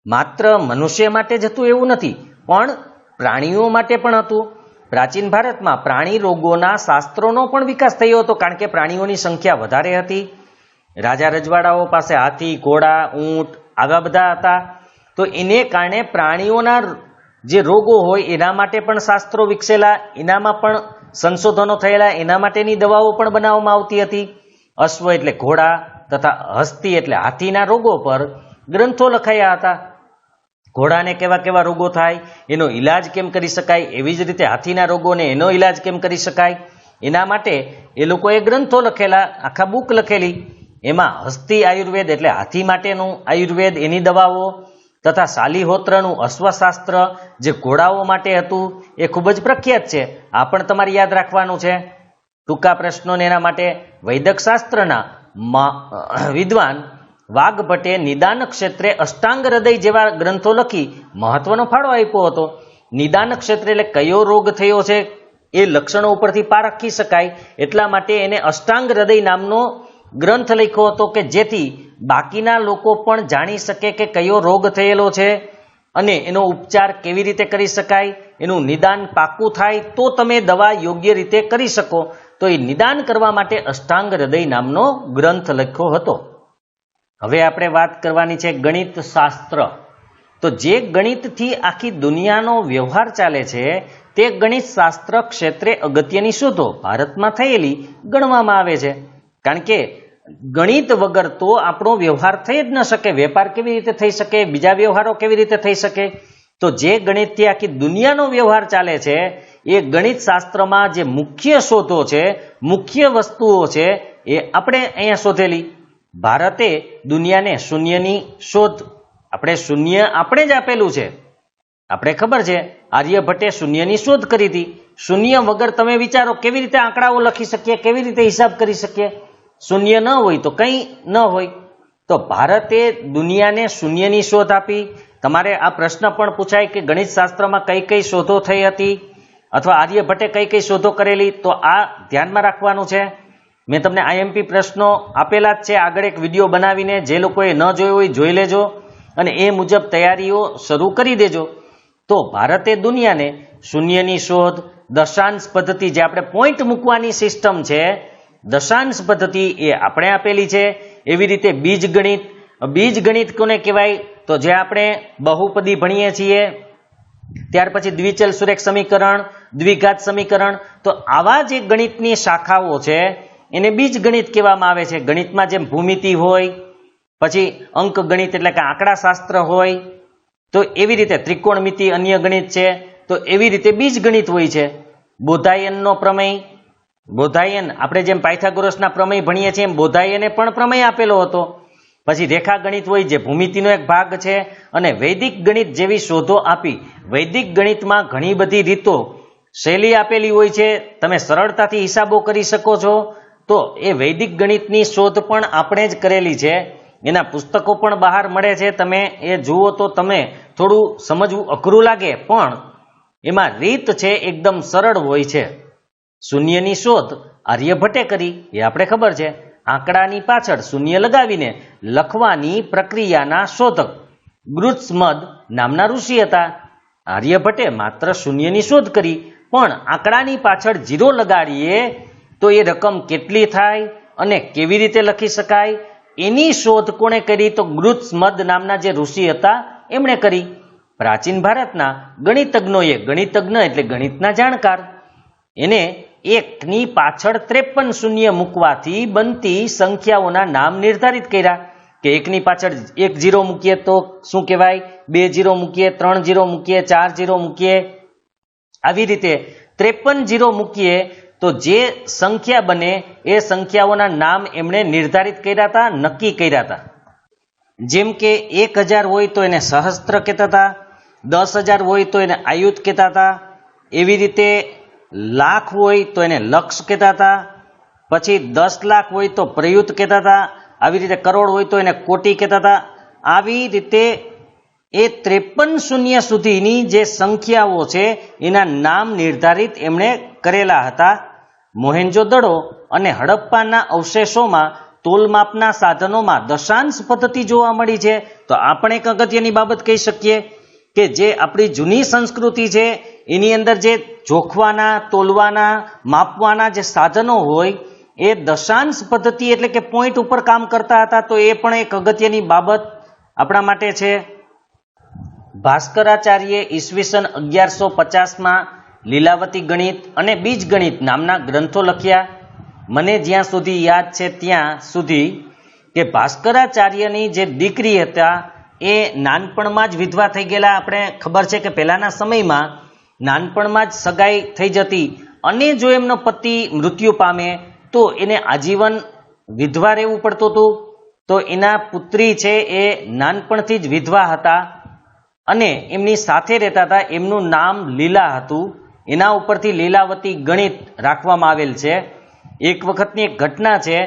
માત્ર મનુષ્ય માટે જ હતું એવું નથી, પણ પ્રાણીઓ માટે પણ હતું. પ્રાચીન ભારતમાં પ્રાણી રોગોના શાસ્ત્રોનો પણ વિકાસ થયો હતો, કારણ કે પ્રાણીઓની સંખ્યા વધારે હતી. રાજા રજવાડાઓ પાસે હાથી, ઘોડા, ઊંટ આવા બધા હતા. તો એને કારણે પ્રાણીઓના જે રોગો હોય એના માટે પણ શાસ્ત્રો વિકસેલા, એનામાં પણ સંશોધનો થયેલા, એના માટેની દવાઓ પણ બનાવવામાં આવતી હતી. અશ્વ એટલે ઘોડા તથા હસ્તી એટલે હાથીના રોગો પર ગ્રંથો લખાયા હતા. ઘોડાને કેવા કેવા રોગો થાય, એનો ઈલાજ કેમ કરી શકાય, એવી જ રીતે હાથીના રોગોને એનો ઈલાજ કેમ કરી શકાય, એના માટે એ લોકોએ ગ્રંથો લખેલા, આખા બુક લખેલી. એમાં હસ્તી આયુર્વેદ એટલે હાથી માટેનું આયુર્વેદ, એની દવાઓ, તથા શાલિહોત્રનું અશ્વશાસ્ત્ર જે ઘોડાઓ માટે હતું એ ખૂબ જ પ્રખ્યાત છે. આ પણ તમારે યાદ રાખવાનું છે. ટૂંકા પ્રશ્નોને એના માટે વૈદક શાસ્ત્રના વિદ્વાન વાઘભટ્ટે નિદાન ક્ષેત્રે અષ્ટાંગ હૃદય જેવા ગ્રંથો લખી મહત્વનો ફાળો આપ્યો હતો. નિદાન ક્ષેત્રે એટલે કયો રોગ થયો છે એ લક્ષણો ઉપરથી પારખી શકાય, એટલા માટે એને અષ્ટાંગ હૃદય નામનો ગ્રંથ લખ્યો હતો કે જેથી બાકીના લોકો પણ જાણી શકે કે કયો રોગ થયેલો છે અને એનો ઉપચાર કેવી રીતે કરી શકાય, એનું નિદાન પાક્કું થાય તો તમે દવા યોગ્ય રીતે કરી શકો. તો એ નિદાન કરવા માટે અષ્ટાંગ હૃદય નામનો ગ્રંથ લખ્યો હતો. હવે આપણે વાત કરવાની છે ગણિત શાસ્ત્ર. તો જે ગણિતથી આખી દુનિયાનો વ્યવહાર ચાલે છે તે ગણિત શાસ્ત્ર ક્ષેત્રે અગત્યની શોધો ભારતમાં થયેલી ગણવામાં આવે છે. કારણ કે ગણિત વગર તો આપણો વ્યવહાર થઈ જ ન શકે. વેપાર કેવી રીતે થઈ શકે, બીજા વ્યવહારો કેવી રીતે થઈ શકે? તો જે ગણિતથી આખી દુનિયાનો વ્યવહાર ચાલે છે એ ગણિત શાસ્ત્રમાં જે મુખ્ય શોધો છે, મુખ્ય વસ્તુઓ છે એ આપણે અહીંયા શોધેલી. ભારતે દુનિયાને શૂન્યની શોધ, શૂન્ય આપણે જ આપેલું છે. આપણે ખબર છે આર્યભટ્ટે શૂન્યની શોધ કરી હતી. શૂન્ય વગર તમે વિચારો કેવી રીતે આંકડાઓ લખી શકીએ, કેવી રીતે હિસાબ કરી શકીએ? શૂન્ય ન હોય તો કંઈ ન હોય. તો ભારતે દુનિયાને શૂન્યની શોધ આપી. તમારે આ પ્રશ્ન પણ પૂછાય કે ગણિત શાસ્ત્રમાં કઈ કઈ શોધો થઈ હતી અથવા આર્યભટ્ટે કઈ કઈ શોધો કરેલી, તો આ ધ્યાનમાં રાખવાનું છે. મેં તમને આઈએમપી પ્રશ્નો આપેલા જ છે, આગળ એક વિડીયો બનાવીને, જે લોકોએ ન જોયો હોય જોઈ લેજો અને એ મુજબ તૈયારીઓ શરૂ કરી દેજો. તો ભારતે દુનિયાને શૂન્યની શોધ, દશાંશ પદ્ધતિ જે આપણે પોઈન્ટ મૂકવાની સિસ્ટમ છે, દશાંશ પદ્ધતિ એ આપણે આપેલી છે. એવી રીતે બીજગણિત. બીજગણિત કોને કહેવાય? તો જે આપણે બહુપદી ભણીએ છીએ, ત્યાર પછી દ્વિચલ સુરેખ સમીકરણ, દ્વિઘાત સમીકરણ, તો આવા જે ગણિતની શાખાઓ છે એને બીજગણિત કહેવામાં આવે છે. ગણિતમાં જેમ ભૂમિતિ હોય, પછી અંક ગણિત એટલે કે આંકડા શાસ્ત્ર હોય, તો એવી રીતે ત્રિકોણમિતિ અન્ય ગણિત છે, તો એવી રીતે બીજગણિત હોય છે. બોધાયનનો પ્રમેય, બોધાયન આપણે જેમ પાયથાગોરસના પ્રમેય ભણીએ છીએ એમ બોધાયને પણ પ્રમેય આપેલો હતો. પછી રેખા ગણિત હોય જે ભૂમિતિનો એક ભાગ છે, અને વૈદિક ગણિત જેવી શોધો આપી. વૈદિક ગણિતમાં ઘણી બધી રીતો, શૈલી આપેલી હોય છે, તમે સરળતાથી હિસાબો કરી શકો છો. તો એ વૈદિક ગણિતની શોધ પણ આપણે જ કરેલી છે. એના પુસ્તકો પણ બહાર મળે છે, તમે એ જુઓ તો તમે થોડું સમજવું અઘરું લાગે, પણ એમાં રીત છે એકદમ સરળ હોય છે. શૂન્યની શોધ આર્યભટ્ટે કરી એ આપણે ખબર છે. આંકડાની પાછળ શૂન્ય લગાવીને લખવાની પ્રક્રિયાના શોધક ગૃત્સમદ નામના ઋષિ હતા. આર્યભટ્ટે માત્ર શૂન્યની શોધ કરી પણ આંકડાની પાછળ 0 લગાડીએ તો એ રકમ કેટલી થાય અને કેવી રીતે લખી શકાય એની શોધ કોણે કરી? તો ગૃત્સમદ નામના જે ઋષિ હતા એમણે કરી. પ્રાચીન ભારતના ગણિતજ્ઞોએ, ગણિતજ્ઞ એટલે ગણિતના જાણકાર, એને એકની પાછળ 53 શૂન્ય મૂકવાથી બનતી સંખ્યાઓના નામ નિર્ધારિત કર્યા કે એકની પાછળ 1 0 મૂકીએ તો શું કહેવાય, 2 0 મૂકીએ, 3 0 મૂકીએ, 4 0 મૂકીએ, આવી રીતે 53 0 મૂકીએ તો જે સંખ્યા બને એ સંખ્યાઓના નામ એમણે નિર્ધારિત કર્યા હતા, નક્કી કર્યા હતા. જેમ કે 1000 હોય તો એને સહસ્ત્ર કહેતા હતા, 10,000 હોય તો એને આયુત કહેતા હતા, એવી રીતે લાખ હોય તો એને લક્ષ કહેતા હતા, પછી 10 લાખ હોય તો પ્રયુત કહેતા હતા, આવી રીતે કરોડ હોય તો એને કોટી કહેતા હતા. આવી રીતે એ 53 શૂન્ય સુધીની જે સંખ્યાઓ છે એના નામ નિર્ધારિત એમણે કરેલા હતા. મોહેન્જો-દડો અને હડપ્પાના અવશેષોમાં તોલમાપના સાધનોમાં દશાંશ પદ્ધતિ જોવા મળી છે. તો આપણે એક અગત્યની બાબત કહી શકીએ કે જે આપણી જૂની સંસ્કૃતિ છે એની અંદર જે જોખવાના, તોલવાના, માપવાના જે સાધનો હોય એ દશાંશ પદ્ધતિ એટલે કે પોઈન્ટ ઉપર કામ કરતા હતા. તો એ પણ એક અગત્યની બાબત આપણા માટે છે. ભાસ્કરાચાર્યે ઈસવીસન 1150માં લીલાવતી ગણિત અને બીજ ગણિત નામના ગ્રંથો લખ્યા. મને જ્યાં સુધી યાદ છે ત્યાં સુધી કે ભાસ્કરાચાર્યની જે દીકરી હતા એ નાનપણમાં જ વિધવા થઈ ગયેલા. આપણે ખબર છે કે પહેલાના સમયમાં નાનપણમાં જ સગાઈ થઈ જતી અને જો એમનો પતિ મૃત્યુ પામે તો એને આજીવન વિધવા રહેવું પડતું હતું. તો એના પુત્રી છે એ નાનપણથી જ વિધવા હતા અને એમની સાથે રહેતા હતા. એમનું નામ લીલા હતું, એના ઉપરથી લીલાવતી ગણિત રાખવામાં આવેલ છે. એક વખતની એક ઘટના છે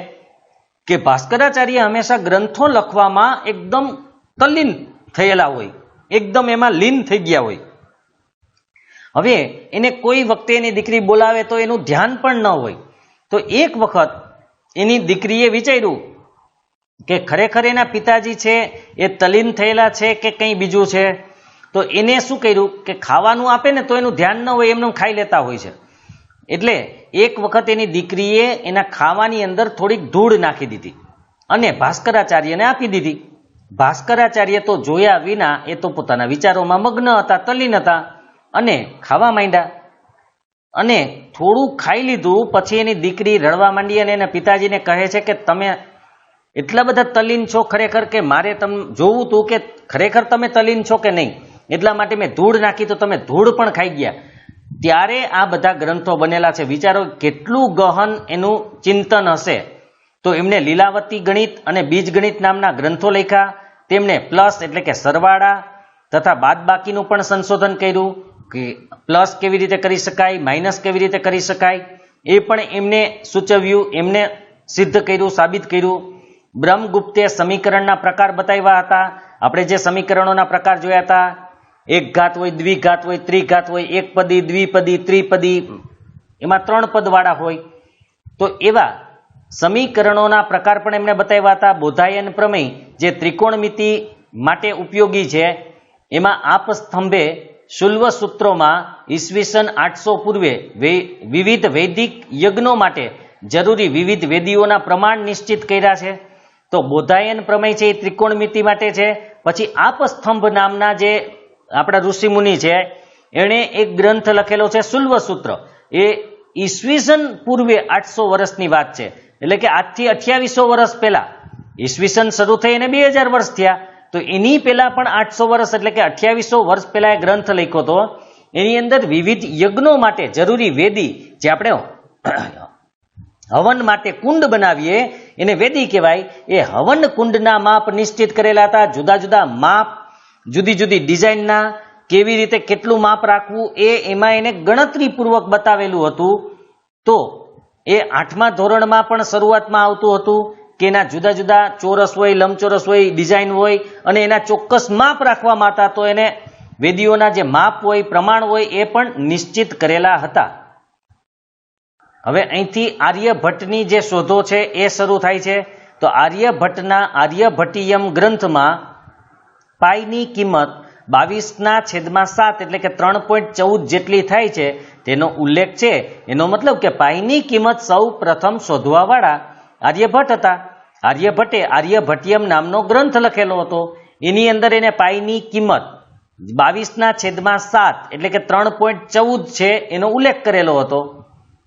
કે ભાસ્કરાચાર્ય હંમેશા ગ્રંથો લખવામાં એકદમ તલ્લીન થયેલા હોય, એકદમ એમાં લીન થઈ ગયા હોય. હવે એને કોઈ વખતે એની દીકરી બોલાવે તો એનું ધ્યાન પણ ન હોય. તો એક વખત એની દીકરીએ વિચાર્યું કે ખરેખર એના પિતાજી છે એ તલ્લીન થયેલા છે કે કંઈ બીજું છે. તો એને શું કર્યું કે ખાવાનું આપે ને તો એનું ધ્યાન ન હોય, એમનું ખાઈ લેતા હોય છે. એટલે એક વખત એની દીકરીએ એના ખાવાની અંદર થોડીક ધૂળ નાખી દીધી અને ભાસ્કરાચાર્યને આપી દીધી. ભાસ્કરાચાર્ય તો જોયા વિના એ તો પોતાના વિચારોમાં મગ્ન હતા, તલ્લીન હતા અને ખાવા માંડ્યા. અને થોડું ખાઈ લીધું પછી એની દીકરી રડવા માંડી અને એના પિતાજીને કહે છે કે તમે એટલા બધા તલ્લીન છો ખરેખર કે મારે તમને જોવું હતું કે ખરેખર તમે તલ્લીન છો કે નહીં, એટલા માટે મેં ધૂળ નાખી તો તમે ધૂળ પણ ખાઈ ગયા. ત્યારે આ બધા ગ્રંથો બનેલા છે. વિચારો કેટલું ગહન એનું ચિંતન હશે. તો એમણે લીલાવતી ગણિત અને બીજ ગણિત નામના ગ્રંથો લખ્યા. તેમણે પ્લસ એટલે કે સરવાળા તથા બાદબાકીનું પણ સંશોધન કર્યું કે પ્લસ કેવી રીતે કરી શકાય, માઇનસ કેવી રીતે કરી શકાય એ પણ એમને સૂચવ્યું, એમને સિદ્ધ કર્યું, સાબિત કર્યું. બ્રહ્મગુપ્તે સમીકરણના પ્રકાર બતાવ્યા હતા. આપણે જે સમીકરણોના પ્રકાર જોયા હતા, એક ઘાત હોય, દ્વિઘાત હોય, ત્રિઘાત હોય, એકપદી, દ્વિપદી, ત્રિપદી, એમાં 3 પદ વાળા હોય. તો એવા સમીકરણોના પ્રકાર પણ એમને બતાવ્યા હતા. બોધાયન પ્રમેય જે ત્રિકોણમિતિ માટે ઉપયોગી છે એમાં આપ સ્તંભે શુલ્વ સૂત્રોમાં ઈસવીસન 800 પૂર્વે વિવિધ વૈદિક યજ્ઞો માટે જરૂરી વિવિધ વેદીઓના પ્રમાણ નિશ્ચિત કર્યા છે. તો બોધાયન પ્રમેય છે એ ત્રિકોણમિતિ માટે છે. પછી આપ સ્તંભ નામના જે આપણા ઋષિમુનિ છે એણે એક ગ્રંથ લખેલો છે શુલ્વ સૂત્ર. એ ઈસવીસન પૂર્વે 800 વર્ષની વાત છે. એટલે કે આજથી 2800 વર્ષ પહેલા, ઈસવીસન શરૂ થઈ અને 2000 વર્ષ થયા, તો એની પહેલા પણ 800 વર્ષ એટલે કે 2800 વર્ષ પહેલા એ ગ્રંથ લખ્યો હતો. એની અંદર વિવિધ યજ્ઞો માટે જરૂરી વેદી, જે આપણે હવન માટે કુંડ બનાવીએ એને વેદી કહેવાય, એ હવન કુંડના માપ નિશ્ચિત કરેલા હતા. જુદા જુદા માપ, જુદી જુદી ડિઝાઇનના કેવી રીતે કેટલું માપ રાખવું એ એમાં એને ગણતરીપૂર્વક બતાવેલું હતું. તો એ 8મા ધોરણમાં પણ શરૂઆતમાં આવતું હતું કે એના જુદા જુદા ચોરસ હોય, લંબચોરસ હોય, ડિઝાઇન હોય અને એના ચોક્કસ માપ રાખવામાં હતા. તો એને વેદીઓના જે માપ હોય, પ્રમાણ હોય એ પણ નિશ્ચિત કરેલા હતા. હવે અહીંથી આર્યભટ્ટની જે શોધો છે એ શરૂ થાય છે. તો આર્યભટ્ટના આર્યભટ્ટીયમ ગ્રંથમાં પાઈની કિંમત 22/7 એટલે કે 3.14 જેટલી થાય છે. તેનો ઉલ્લેખ છે. એનો મતલબ કે પાઈની કિંમત સૌ પ્રથમ શોધવાવાળા આર્યભટ્ટ હતા. આર્યભટ્ટે આર્યભટ્ટિયમ નામનો ગ્રંથ લખેલો હતો. એની અંદર એને પાઈની કિંમત 22/7 એટલે કે 3.14 છે એનો ઉલ્લેખ કરેલો હતો.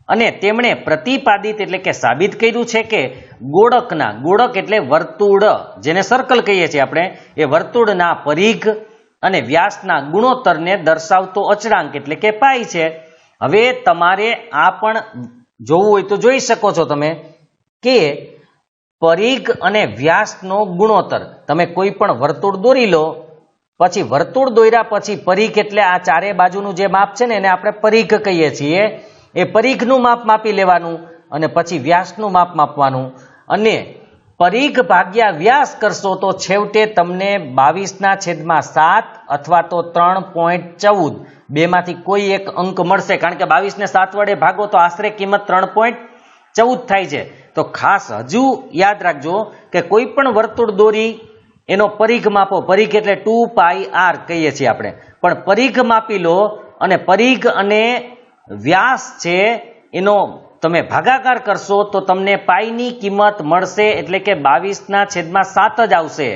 અને તેમણે પ્રતિપાદિત એટલે કે સાબિત કર્યું છે કે ગોળક એટલે વર્તુળ, જેને સર્કલ કહીએ છીએ આપણે, એ વર્તુળના પરિઘ અને વ્યાસના ગુણોત્તરને દર્શાવતો અચળાંક એટલે કે પાઈ છે. હવે તમારે આ પણ જોવું હોય તો જોઈ શકો છો તમે કે પરિઘ અને વ્યાસનો ગુણોત્તર, તમે કોઈ પણ વર્તુળ દોરી લો, પછી વર્તુળ દોર્યા પછી પરિઘ એટલે આ ચારે બાજુનું જે માપ છે ને એને આપણે પરિઘ કહીએ છીએ. એ પરિઘનું માપ માપી લેવાનું અને પછી વ્યાસનું માપ માપવાનું, અને પરિઘ ભાગ્યા વ્યાસ કરશો તો છેવટે તમને 22/7 અથવા તો 3.14 બેમાંથી કોઈ એક અંક મળશે. કારણ કે 22 ને 7 વડે ભાગો તો આશરે કિંમત 3.14 થાય છે. તો ખાસ હજુ યાદ રાખજો કે કોઈ પણ વર્તુળ દોરી એનો પરિઘ માપો. પરિઘ એટલે 2πr કહીએ છીએ આપણે, પણ પરિઘ માપી લો અને પરિઘ અને વ્યાસ છે એનો તમે ભાગાકાર કરશો તો તમને પાઈની કિંમત મળશે, એટલે કે 22/7 જ આવશે.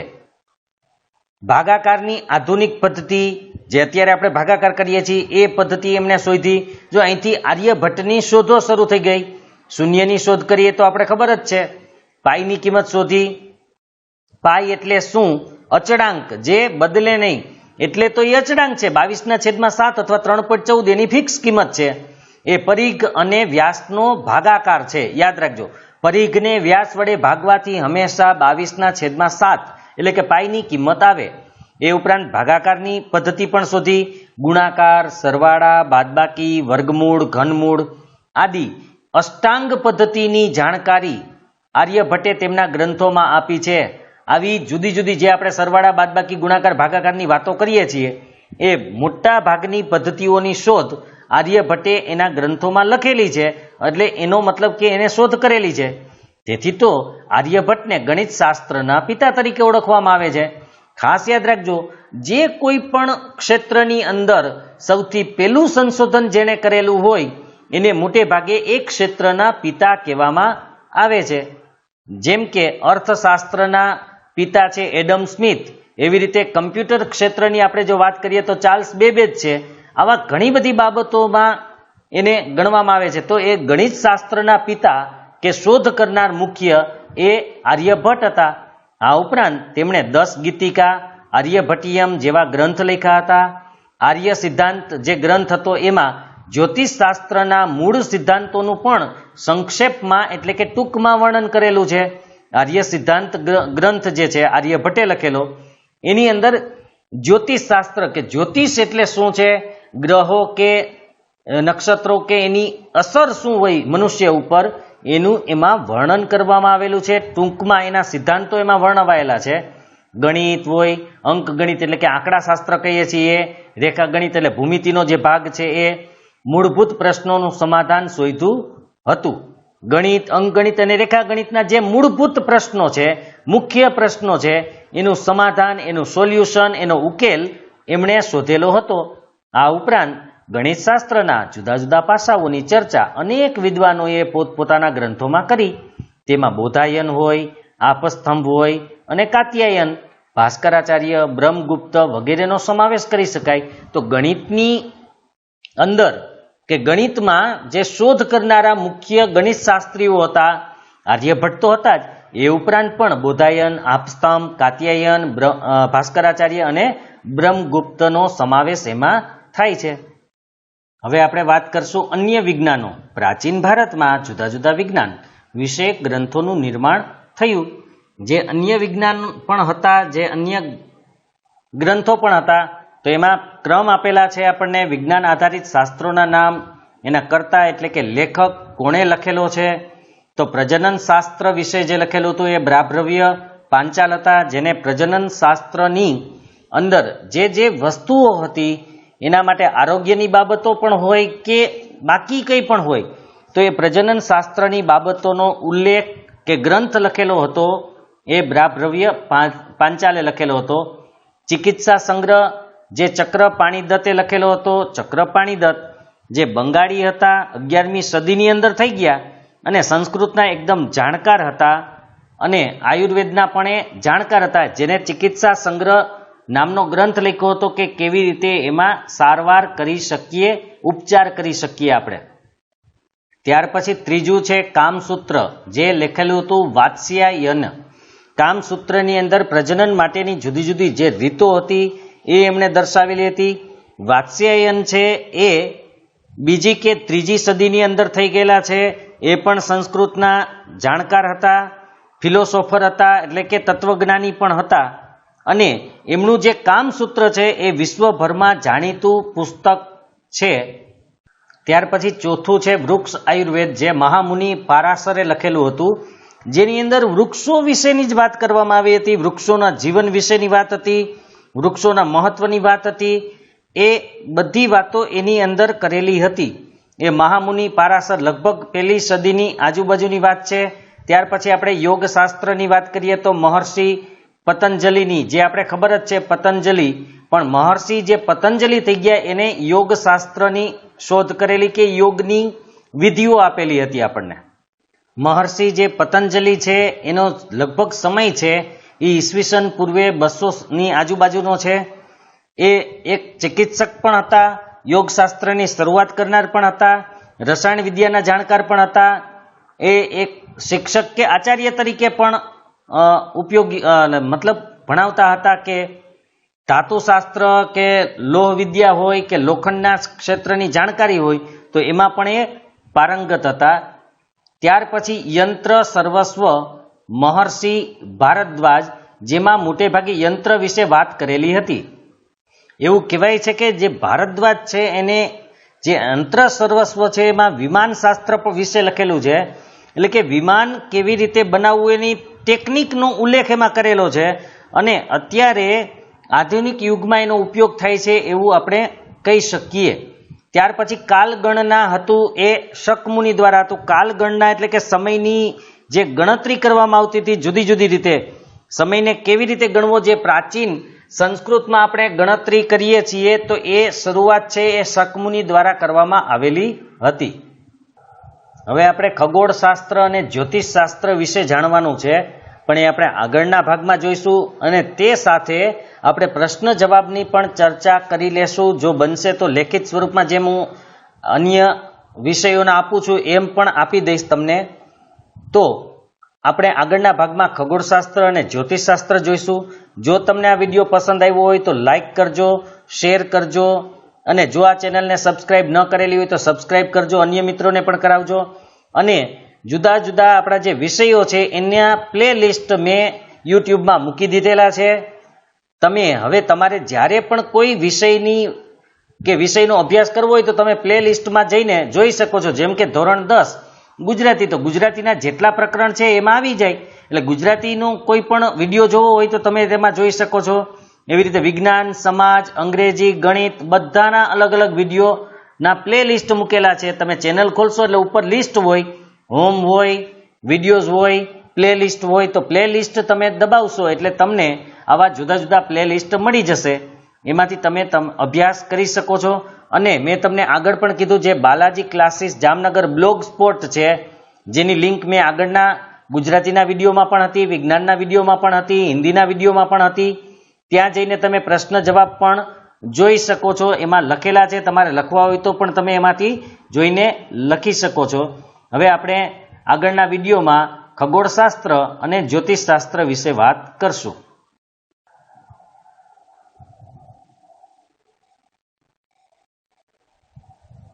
ભાગાકારની આધુનિક પદ્ધતિ જે અત્યારે આપણે ભાગાકાર કરીએ છીએ એ પદ્ધતિ એમને શોધી. જો અહીંથી આર્યભટ્ટની શોધો શરૂ થઈ ગઈ. શૂન્યની શોધ કરીએ તો આપણે ખબર જ છે. પાઈની કિંમત શોધી. પાઈ એટલે શું? અચળાંક, જે બદલે નહીં, એટલે તો એ અચળાંક છે. 22/7 અથવા 3.14 એની ફિક્સ કિંમત છે. એ પરિઘ અને વ્યાસનો ભાગાકાર છે. યાદ રાખજો, પરિઘને વ્યાસ વડે ભાગવાથી હંમેશા 22/7 એટલે કે પાઈની કિંમત આવે. એ ઉપરાંત ભાગાકારની પદ્ધતિ પણ શોધી. ગુણાકાર, સરવાળા, બાદબાકી, વર્ગમૂળ, ઘનમૂળ આદિ અષ્ટાંગ પદ્ધતિની જાણકારી આર્યભટ્ટે તેમના ગ્રંથોમાં આપી છે. આવી જુદી જુદી જે આપણે સરવાળા, બાદબાકી, ગુણાકાર, ભાગાકારની વાતો કરીએ છીએ એ મોટા ભાગની પદ્ધતિઓની શોધ આર્યભટ્ટે એના ગ્રંથોમાં લખેલી છે. એટલે એનો મતલબ કે એને શોધ કરેલી છે. તેથી તો આર્યભટ્ટને ગણિત શાસ્ત્રના પિતા તરીકે ઓળખવામાં આવે છે. ખાસ યાદ રાખજો, જે કોઈ પણ ક્ષેત્રની અંદર સૌથી પહેલું સંશોધન જેણે કરેલું હોય એને મોટે ભાગે એક ક્ષેત્રના પિતા કહેવામાં આવે છે. જેમ કે અર્થશાસ્ત્રના પિતા છે એડમ સ્મિથ, એવી રીતે કમ્પ્યુટર ક્ષેત્રની આપણે જો વાત કરીએ તો ચાર્લ્સ બેબેજ છે. આવા ઘણી બધી બાબતોમાં એને ગણવામાં આવે છે. તો એ ગણિત શાસ્ત્રના પિતા કે શોધ કરનાર મુખ્ય એ આર્યભટ્ટ હતા. આ ઉપરાંત તેમણે 10 ગીતિકા, આર્યભટ્ટિયમ જેવા ગ્રંથ લખ્યા હતા. આર્ય સિદ્ધાંત જે ગ્રંથ હતો એમાં જ્યોતિષશાસ્ત્રના મૂળ સિદ્ધાંતોનું પણ સંક્ષેપમાં એટલે કે ટૂંકમાં વર્ણન કરેલું છે. આર્ય સિદ્ધાંત ગ્રંથ જે છે આર્યભટ્ટે લખેલો, એની અંદર જ્યોતિષશાસ્ત્ર કે જ્યોતિષ એટલે શું છે, ગ્રહો કે નક્ષત્રો કે એની અસર શું હોય મનુષ્ય ઉપર, એનું એમાં વર્ણન કરવામાં આવેલું છે. ટૂંકમાં એના સિદ્ધાંતો એમાં વર્ણવાયેલા છે. ગણિત હોય, અંક ગણિત એટલે કે આંકડા શાસ્ત્ર કહીએ છીએ, રેખા ગણિત એટલે ભૂમિતિનો જે ભાગ છે એ મૂળભૂત પ્રશ્નોનું સમાધાન શોધ્યું હતું. ગણિત, અંકગણિત અને રેખા ગણિતના જે મૂળભૂત પ્રશ્નો છે, મુખ્ય પ્રશ્નો છે, એનું સમાધાન, એનું સોલ્યુશન, એનો ઉકેલ એમણે શોધેલો હતો. આ ઉપરાંત ગણિત શાસ્ત્રના જુદા જુદા પાસાઓની ચર્ચા અનેક વિદ્વાનોએ પોતપોતાના ગ્રંથોમાં કરી. તેમાં બોધાયન હોય, આપસ્તંભ હોય અને કાત્યાયન, ભાસ્કરાચાર્ય, બ્રહ્મગુપ્ત વગેરેનો સમાવેશ કરી શકાય. તો ગણિતની અંદર કે ગણિતમાં જે શોધ કરનારા મુખ્ય ગણિત શાસ્ત્રીઓ હતા આર્યભટ્ટ તો હતા જ, એ ઉપરાંત પણ બોધાયન, આપસ્તંભ, કાત્યાયન, ભાસ્કરાચાર્ય અને બ્રહ્મગુપ્તનો સમાવેશ એમાં થાય છે. હવે આપણે વાત કરશું અન્ય વિજ્ઞાનો. પ્રાચીન ભારતમાં જુદા જુદા વિજ્ઞાન વિશે ગ્રંથોનું નિર્માણ થયું. જે અન્ય વિજ્ઞાન પણ હતા, જે અન્ય ગ્રંથો પણ હતા, તો એમાં ક્રમ આપેલા છે આપણને. વિજ્ઞાન આધારિત શાસ્ત્રોના નામ, એના કર્તા એટલે કે લેખક કોણે લખેલો છે. તો પ્રજનન શાસ્ત્ર વિશે જે લખેલું હતું એ બ્રાભ્રવ્ય પાંચાલ હતા, જેને પ્રજનન શાસ્ત્રની અંદર જે જે વસ્તુઓ હતી એના માટે આરોગ્યની બાબતો પણ હોય કે બાકી કંઈ પણ હોય, તો એ પ્રજનન શાસ્ત્રની બાબતોનો ઉલ્લેખ કે ગ્રંથ લખેલો હતો એ બ્રાભ્રવ્ય પાંચાલે લખેલો હતો. ચિકિત્સા સંગ્રહ જે ચક્ર પાણીદત્તે લખેલો હતો, ચક્ર પાણીદત્ત, જે બંગાળી હતા 11મી સદીની અંદર થઈ ગયા અને સંસ્કૃતના એકદમ જાણકાર હતા અને આયુર્વેદના પણ એ જાણકાર હતા, જેને ચિકિત્સા સંગ્રહ નામનો ગ્રંથ લખ્યો હતો કે કેવી રીતે એમાં સારવાર કરી શકીએ, ઉપચાર કરી શકીએ આપણે. ત્યાર પછી ત્રીજું છે કામસૂત્ર, જે લખેલું હતું વાત્સ્યાયન. કામસૂત્રની અંદર પ્રજનન માટેની જુદી જુદી જે રીતો હતી એ એમણે દર્શાવેલી હતી. વાત્સ્યાયન છે એ બીજી કે ત્રીજી સદીની અંદર થઈ ગયેલા છે. એ પણ સંસ્કૃતના જાણકાર હતા, ફિલોસોફર હતા, એટલે કે તત્વજ્ઞાની પણ હતા. અને એમનું જે કામસૂત્ર છે એ વિશ્વભરમાં જાણીતું પુસ્તક છે. ત્યાર પછી ચોથું છે વૃક્ષ આયુર્વેદ, જે મહામુનિ પારાશરે લખેલું હતું, જેની અંદર વૃક્ષો વિશેની જ વાત કરવામાં આવી હતી. વૃક્ષોના જીવન વિશેની વાત હતી, વૃક્ષોના મહત્વની વાત હતી. એ બધી વાતો એની અંદર કરેલી હતી. એ મહામુનિ પારાશર લગભગ 1લી સદીની આજુબાજુની વાત છે. ત્યાર પછી આપણે યોગશાસ્ત્રની વાત કરીએ તો મહર્ષિ પતંજલિની, જે આપણે ખબર જ છે પતંજલિ, પણ મહર્ષિ જે પતંજલિ થઈ ગયા એને યોગશાસ્ત્રની શોધ કરેલી કે યોગની વિધિઓ આપેલી હતી આપણને. મહર્ષિ જે પતંજલિ છે એનો લગભગ સમય છે એ ઈસવીસન પૂર્વે 200ની આજુબાજુનો છે. એ એક ચિકિત્સક પણ હતા, યોગશાસ્ત્રની શરૂઆત કરનાર પણ હતા, રસાયણ વિદ્યાના જાણકાર પણ હતા. એ એક શિક્ષક કે આચાર્ય તરીકે પણ ઉપયોગી મતલબ ભણાવતા હતા કે ધાતુશાસ્ત્ર કે લોહ વિદ્યા હોય કે લોખંડના ક્ષેત્રની જાણકારી હોય તો એમાં પણ એ પારંગત હતા. ત્યાર પછી યંત્ર સર્વસ્વ મહર્ષિ ભારદ્વાજ, જેમાં મોટે ભાગે યંત્ર વિશે વાત કરેલી હતી. એવું કહેવાય છે કે જે ભારદ્વાજ છે એને જે યંત્ર સર્વસ્વ છે એમાં વિમાન શાસ્ત્ર વિશે લખેલું છે, એટલે કે વિમાન કેવી રીતે બનાવવું એની ટેકનિકનો ઉલ્લેખ એમાં કરેલો છે. અને અત્યારે આધુનિક યુગમાં એનો ઉપયોગ થાય છે એવું આપણે કહી શકીએ. ત્યાર પછી કાલગણના હતું, એ શકમુનિ દ્વારા હતું. કાલગણના એટલે કે સમયની જે ગણતરી કરવામાં આવતી હતી જુદી જુદી રીતે, સમયને કેવી રીતે ગણવો, જે પ્રાચીન સંસ્કૃતમાં આપણે ગણતરી કરીએ છીએ તો એ શરૂઆત છે એ શકમુનિ દ્વારા કરવામાં આવેલી હતી. હવે આપણે ખગોળશાસ્ત્ર અને જ્યોતિષશાસ્ત્ર વિશે જાણવાનું છે, પણ એ આપણે આગળના ભાગમાં જોઈશું. અને તે સાથે આપણે પ્રશ્ન જવાબની પણ ચર્ચા કરી લેશું. જો બનશે તો લેખિત સ્વરૂપમાં, જેમ હું અન્ય વિષયોના આપું છું એમ પણ આપી દઈશ તમને. તો આપણે આગળના ભાગમાં ખગોળશાસ્ત્ર અને જ્યોતિષશાસ્ત્ર જોઈશું. જો તમને આ વિડીયો પસંદ આવ્યો હોય તો લાઈક કરજો, શેર કરજો, અને જો આ ચેનલને સબસ્ક્રાઇબ ન કરેલી હોય તો સબસ્ક્રાઇબ કરજો, અન્ય મિત્રોને પણ કરાવજો. અને જુદા જુદા આપણા જે વિષયો છે એના પ્લે લિસ્ટ મેં યુટ્યુબમાં મૂકી દીધેલા છે. તમે હવે તમારે જ્યારે પણ કોઈ વિષયની કે વિષયનો અભ્યાસ કરવો હોય તો તમે પ્લે લિસ્ટમાં જઈને જોઈ શકો છો. જેમ કે ધોરણ 10 ગુજરાતી, તો ગુજરાતીના જેટલા પ્રકરણ છે એમાં આવી જાય, એટલે ગુજરાતીનો કોઈ પણ વિડીયો જોવો હોય તો તમે તેમાં જોઈ શકો છો. એવી રીતે વિજ્ઞાન, સમાજ, અંગ્રેજી, ગણિત બધાના અલગ અલગ વિડીયોના પ્લે લિસ્ટ મૂકેલા છે. તમે ચેનલ ખોલશો એટલે ઉપર લિસ્ટ હોય, હોમ હોય, વિડીયોઝ હોય, પ્લે લિસ્ટ હોય. તો પ્લે લિસ્ટ તમે દબાવશો એટલે તમને આવા જુદા જુદા પ્લે લિસ્ટ મળી જશે. એમાંથી તમે અભ્યાસ કરી શકો છો. અને મેં તમને આગળ પણ કીધું, જે Balaji classes Jamnagar blog spot છે, જેની લિંક મેં આગળના ગુજરાતીના વિડીયોમાં પણ હતી, વિજ્ઞાનના વિડીયોમાં પણ હતી, હિન્દીના વિડીયોમાં પણ હતી. ત્યાં જઈને તમે પ્રશ્ન જવાબ પણ જોઈ શકો છો. એમાં લખેલા છે, તમારે લખવા હોય તો પણ તમે એમાંથી જોઈને લખી શકો છો. હવે આપણે આગળના વિડીયોમાં ખગોળશાસ્ત્ર અને જ્યોતિષશાસ્ત્ર વિશે વાત કરશું.